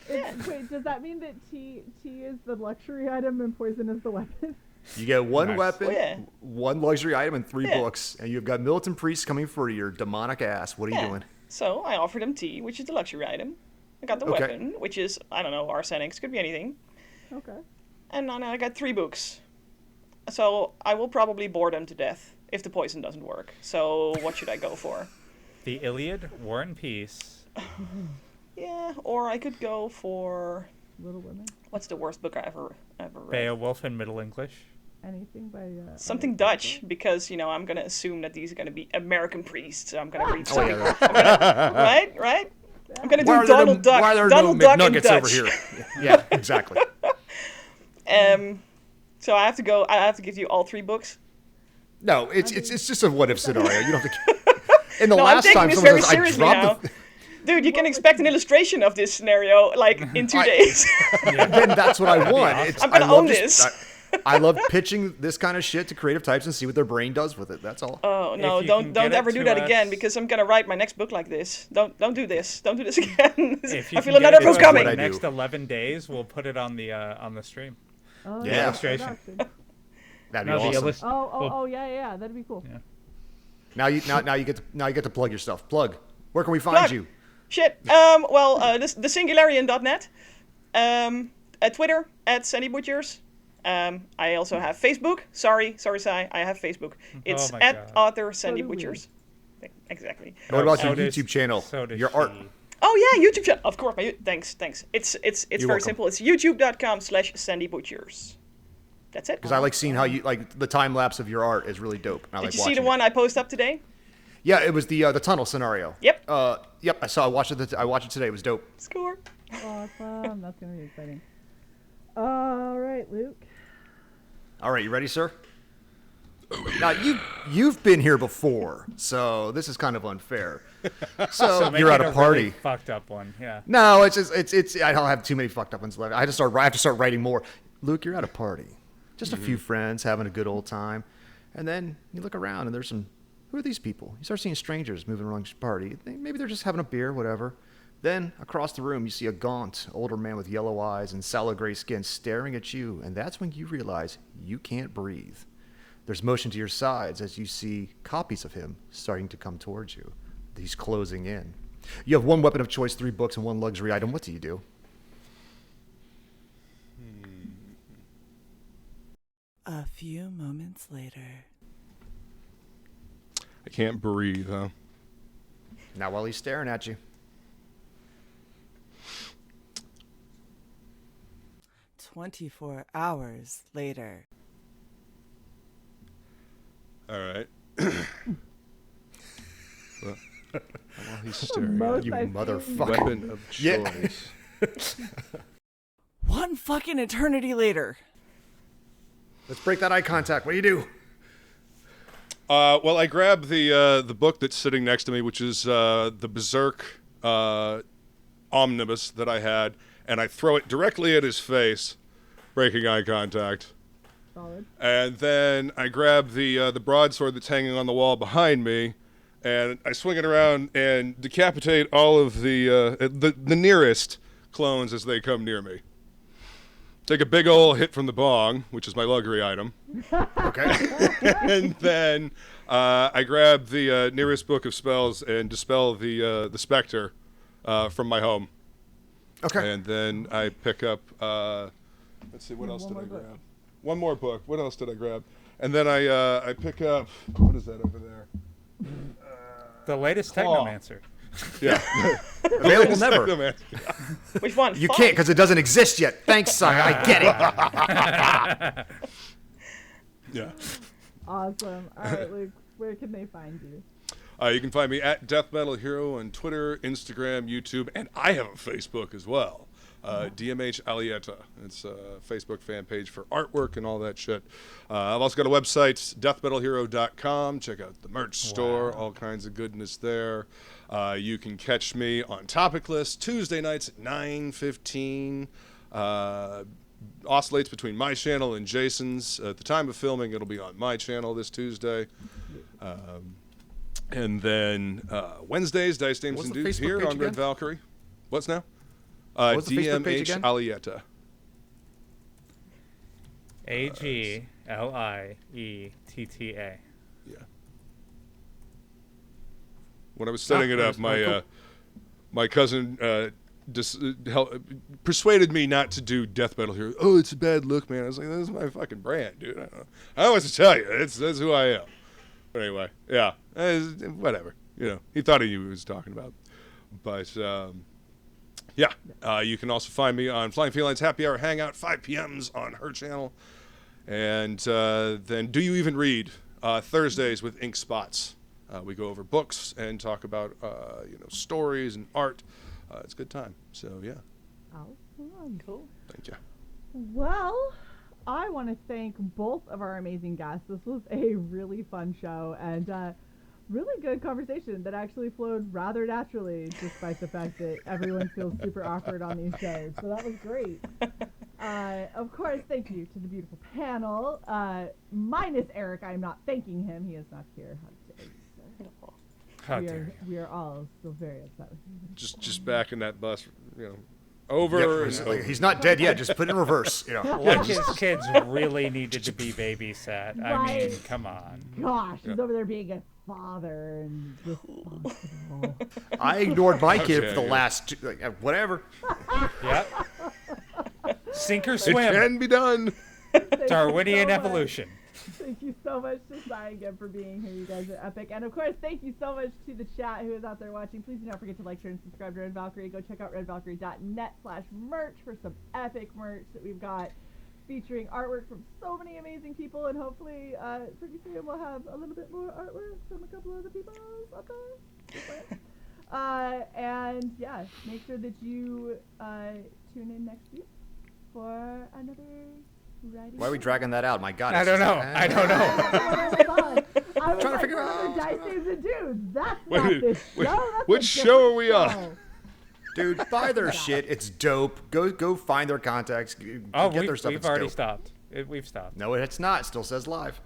Speaker 1: Wait, does that mean that tea is the luxury item and poison is the weapon?
Speaker 2: You get one
Speaker 3: Nice.
Speaker 2: weapon,
Speaker 4: Oh, yeah.
Speaker 2: one luxury item, and 3
Speaker 4: Yeah.
Speaker 2: books, and you've got militant priests coming for your demonic ass. What are you
Speaker 4: Yeah.
Speaker 2: doing?
Speaker 4: So I offer them tea, which is the luxury item. I got the
Speaker 2: Okay.
Speaker 4: weapon, which is, I don't know, arsenics, could be anything.
Speaker 1: Okay.
Speaker 4: And then I got 3 books. So I will probably bore them to death if the poison doesn't work. So what should I go for?
Speaker 3: The Iliad, War and Peace.
Speaker 4: Yeah, or I could go for,
Speaker 1: Little Women.
Speaker 4: what's the worst book I ever read?
Speaker 3: Beowulf in Middle English.
Speaker 1: Anything by
Speaker 4: Something Dutch, because, I'm going to assume that these are going to be American priests. So I'm going to read
Speaker 2: Oh,
Speaker 4: something.
Speaker 2: yeah.
Speaker 4: Right? I'm going to
Speaker 2: Why
Speaker 4: do
Speaker 2: are there
Speaker 4: Donald Duck.
Speaker 2: why are there
Speaker 4: Donald
Speaker 2: no
Speaker 4: Duck in
Speaker 2: McNuggets
Speaker 4: Dutch.
Speaker 2: over here? Yeah, exactly.
Speaker 4: So I have to give you all 3 books.
Speaker 2: No, it's just a what if scenario. You don't have to. In the
Speaker 4: No, I'm
Speaker 2: last
Speaker 4: taking
Speaker 2: time
Speaker 4: this
Speaker 2: someone
Speaker 4: very
Speaker 2: says I
Speaker 4: seriously now.
Speaker 2: dropped the.
Speaker 4: Dude, you can expect an illustration of this scenario like in 2 days.
Speaker 2: Then that's what I want. It's,
Speaker 4: I'm gonna
Speaker 2: I love
Speaker 4: own
Speaker 2: just-
Speaker 4: this.
Speaker 2: I love pitching this kind of shit to creative types and see what their brain does with it. That's all.
Speaker 4: Oh no!
Speaker 3: If you
Speaker 4: Don't
Speaker 3: can get
Speaker 4: ever
Speaker 3: it
Speaker 4: do
Speaker 3: to
Speaker 4: that
Speaker 3: us-
Speaker 4: again because I'm gonna write my next book like this. Don't do this. Don't do this again.
Speaker 3: If you
Speaker 4: I
Speaker 3: can
Speaker 4: feel
Speaker 3: get
Speaker 4: another
Speaker 3: it to
Speaker 4: book
Speaker 3: us in
Speaker 4: coming.
Speaker 2: What I
Speaker 3: the
Speaker 2: do.
Speaker 3: next 11 days, we'll put it on the stream.
Speaker 1: Oh,
Speaker 2: Yeah.
Speaker 3: Illustration.
Speaker 2: That'd be
Speaker 3: No, the
Speaker 2: awesome.
Speaker 3: illust-
Speaker 1: Oh, yeah, that'd be cool.
Speaker 3: Yeah.
Speaker 2: Now you get to plug your stuff. Plug. Where can we find
Speaker 4: Plug.
Speaker 2: you?
Speaker 4: Shit. Thesingularian.net. Twitter @SandyButchers. I also have Facebook. Sorry, Sai. I have Facebook. It's
Speaker 3: my
Speaker 4: at
Speaker 3: God.
Speaker 4: author Sandy
Speaker 1: So do we.
Speaker 4: Butchers. Exactly.
Speaker 2: And what about
Speaker 3: So
Speaker 2: your
Speaker 3: does-
Speaker 2: YouTube channel?
Speaker 3: so does
Speaker 2: Your art.
Speaker 3: she.
Speaker 4: Oh yeah, YouTube channel. Of course. Thanks. It's very
Speaker 2: welcome.
Speaker 4: simple. It's youtube.com/SandyButchers. That's it.
Speaker 2: Because I like seeing how you like the time lapse of your art is really dope. And I
Speaker 4: Did
Speaker 2: like
Speaker 4: you see the
Speaker 2: watching
Speaker 4: one I post up today?
Speaker 2: it. Yeah, it was the tunnel scenario.
Speaker 4: Yep.
Speaker 2: Yep. I watched it. I watched it today. It was dope.
Speaker 4: Score.
Speaker 1: Awesome. That's gonna be exciting. All right, Luke.
Speaker 2: All right, you ready, sir? Now you've been here before, so this is kind of unfair. So,
Speaker 3: Make
Speaker 2: you're at
Speaker 3: it
Speaker 2: a party.
Speaker 3: really fucked up one. Yeah.
Speaker 2: No, it's just it's. I don't have too many fucked up ones left. I have to start writing more. Luke, you're at a party, just a few friends having a good old time, and then you look around and there's some. Who are these people? You start seeing strangers moving around the party. Maybe they're just having a beer, whatever. Then across the room, you see a gaunt older man with yellow eyes and sallow gray skin staring at you, and that's when you realize you can't breathe. There's motion to your sides as you see copies of him starting to come towards you. He's closing in. You have one weapon of choice, 3 books, and 1 luxury item. What do you do?
Speaker 6: A few moments later.
Speaker 5: I can't breathe, huh?
Speaker 2: Not while he's staring at you.
Speaker 6: 24 hours later.
Speaker 5: All right. Well, while he's staring
Speaker 1: Most
Speaker 5: at
Speaker 2: You
Speaker 1: I've seen-
Speaker 2: motherfucker.
Speaker 5: weapon of
Speaker 2: Yeah.
Speaker 5: choice.
Speaker 6: One fucking eternity later.
Speaker 2: Let's break that eye contact. What do you do?
Speaker 5: Well, I grab the book that's sitting next to me, which is the Berserk omnibus that I had, and I throw it directly at his face, breaking eye contact.
Speaker 1: Solid.
Speaker 5: And then I grab the broadsword that's hanging on the wall behind me, and I swing it around and decapitate all of the nearest clones as they come near me. Take a big ol' hit from the bong, which is my luxury item.
Speaker 2: Okay.
Speaker 5: And then I grab the nearest book of spells and dispel the specter from my home.
Speaker 2: Okay.
Speaker 5: And then I pick up, let's see, what else did I grab? One more book. What else did I grab? And then I pick up, what is that over there?
Speaker 3: The latest
Speaker 5: Claw.
Speaker 3: Technomancer.
Speaker 5: Yeah.
Speaker 2: Available never.
Speaker 4: Which one?
Speaker 2: You
Speaker 4: Five.
Speaker 2: can't because it doesn't exist yet. Thanks, son. I get it.
Speaker 5: Yeah.
Speaker 1: Awesome. All right, Luke, where can they find you?
Speaker 5: You can find me at Death Metal Hero on Twitter, Instagram, YouTube, and I have a Facebook as well. DMH Aglietta. It's a Facebook fan page for artwork and all that shit. I've also got a website, deathmetalhero.com. Check out the merch store, all kinds of goodness there. You can catch me on Topic List Tuesday nights at 9:15. Oscillates between my channel and Jason's. At the time of filming, it'll be on my channel this Tuesday. And then Wednesdays, Dice Dames
Speaker 2: What's
Speaker 5: and
Speaker 2: the
Speaker 5: Dudes
Speaker 2: Facebook
Speaker 5: here
Speaker 2: page
Speaker 5: on Red
Speaker 2: again?
Speaker 5: Valkyrie. What's now?
Speaker 2: What's the Facebook page
Speaker 5: DMH
Speaker 2: again?
Speaker 5: Aglietta.
Speaker 3: Aglietta.
Speaker 5: Yeah. When I was setting it up, my cousin persuaded me not to do Death Metal Hero. Oh, it's a bad look, man. I was like, this is my fucking brand, dude. I don't want to tell you. That's who I am. But anyway, yeah. Whatever. You know, he thought he knew what he was talking about. But, yeah. You can also find me on Flying Felines Happy Hour Hangout, 5 p.m.s on her channel. And then Do You Even Read? Thursdays with Ink Spots. We go over books and talk about, stories and art. It's a good time. So, yeah.
Speaker 1: Awesome.
Speaker 4: Cool.
Speaker 5: Thank you.
Speaker 1: Well, I want to thank both of our amazing guests. This was a really fun show and really good conversation that actually flowed rather naturally, despite the fact that everyone feels super awkward on these shows. So that was great. Of course, thank you to the beautiful panel. Minus Eric, I'm not thanking him. He is not here. How dare you, sir?
Speaker 3: How dare you.
Speaker 1: We are all still very upset with you.
Speaker 5: Just back in that bus, over.
Speaker 2: Yep, he's not dead yet. Just put it in reverse.
Speaker 3: Like his kids really needed to be babysat. I mean,
Speaker 1: Right.
Speaker 3: come on.
Speaker 1: Gosh, he's over there being a father and responsible.
Speaker 2: I ignored my kid for the
Speaker 5: Okay.
Speaker 2: last whatever.
Speaker 3: Yep. Sink or
Speaker 5: It
Speaker 3: swim.
Speaker 5: can be done.
Speaker 1: Thank you
Speaker 3: Darwinian
Speaker 1: so much.
Speaker 3: evolution.
Speaker 1: Thank you so much to Sai again for being here. You guys are epic. And of course, thank you so much to the chat who is out there watching. Please do not forget to like, share, and subscribe to Red Valkyrie. Go check out redvalkyrie.net/merch for some epic merch that we've got featuring artwork from so many amazing people. And hopefully, pretty soon we'll have a little bit more artwork from a couple other people out there. And yeah, make sure that you tune in next week for another writing.
Speaker 2: Why are we dragging that out? My God.
Speaker 3: I
Speaker 2: it's
Speaker 3: don't
Speaker 2: just
Speaker 3: know.
Speaker 2: like,
Speaker 3: I don't know.
Speaker 1: I was
Speaker 2: Trying to
Speaker 1: like,
Speaker 2: figure
Speaker 1: another
Speaker 2: out
Speaker 1: Dice Dames and Dudes. That's
Speaker 5: Wait,
Speaker 1: not this
Speaker 5: wait,
Speaker 1: show. That's
Speaker 5: which
Speaker 1: a
Speaker 5: show are we
Speaker 1: different
Speaker 5: on?
Speaker 1: show.
Speaker 2: Dude, buy their shit. It's dope. Go find their contacts.
Speaker 3: Oh,
Speaker 2: get their stuff.
Speaker 3: we've
Speaker 2: It's
Speaker 3: already
Speaker 2: dope.
Speaker 3: stopped. We've stopped.
Speaker 2: No, it's not. It still says live.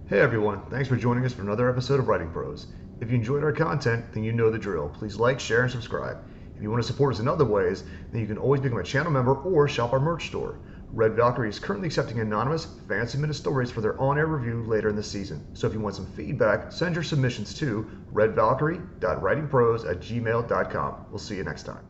Speaker 2: Hey everyone, thanks for joining us for another episode of Writing Prose. If you enjoyed our content, then you know the drill. Please like, share, and subscribe. If you want to support us in other ways, then you can always become a channel member or shop our merch store. Red Valkyrie is currently accepting anonymous, fan-submitted stories for their on-air review later in the season. So if you want some feedback, send your submissions to redvalkyrie.writingprose@gmail.com. We'll see you next time.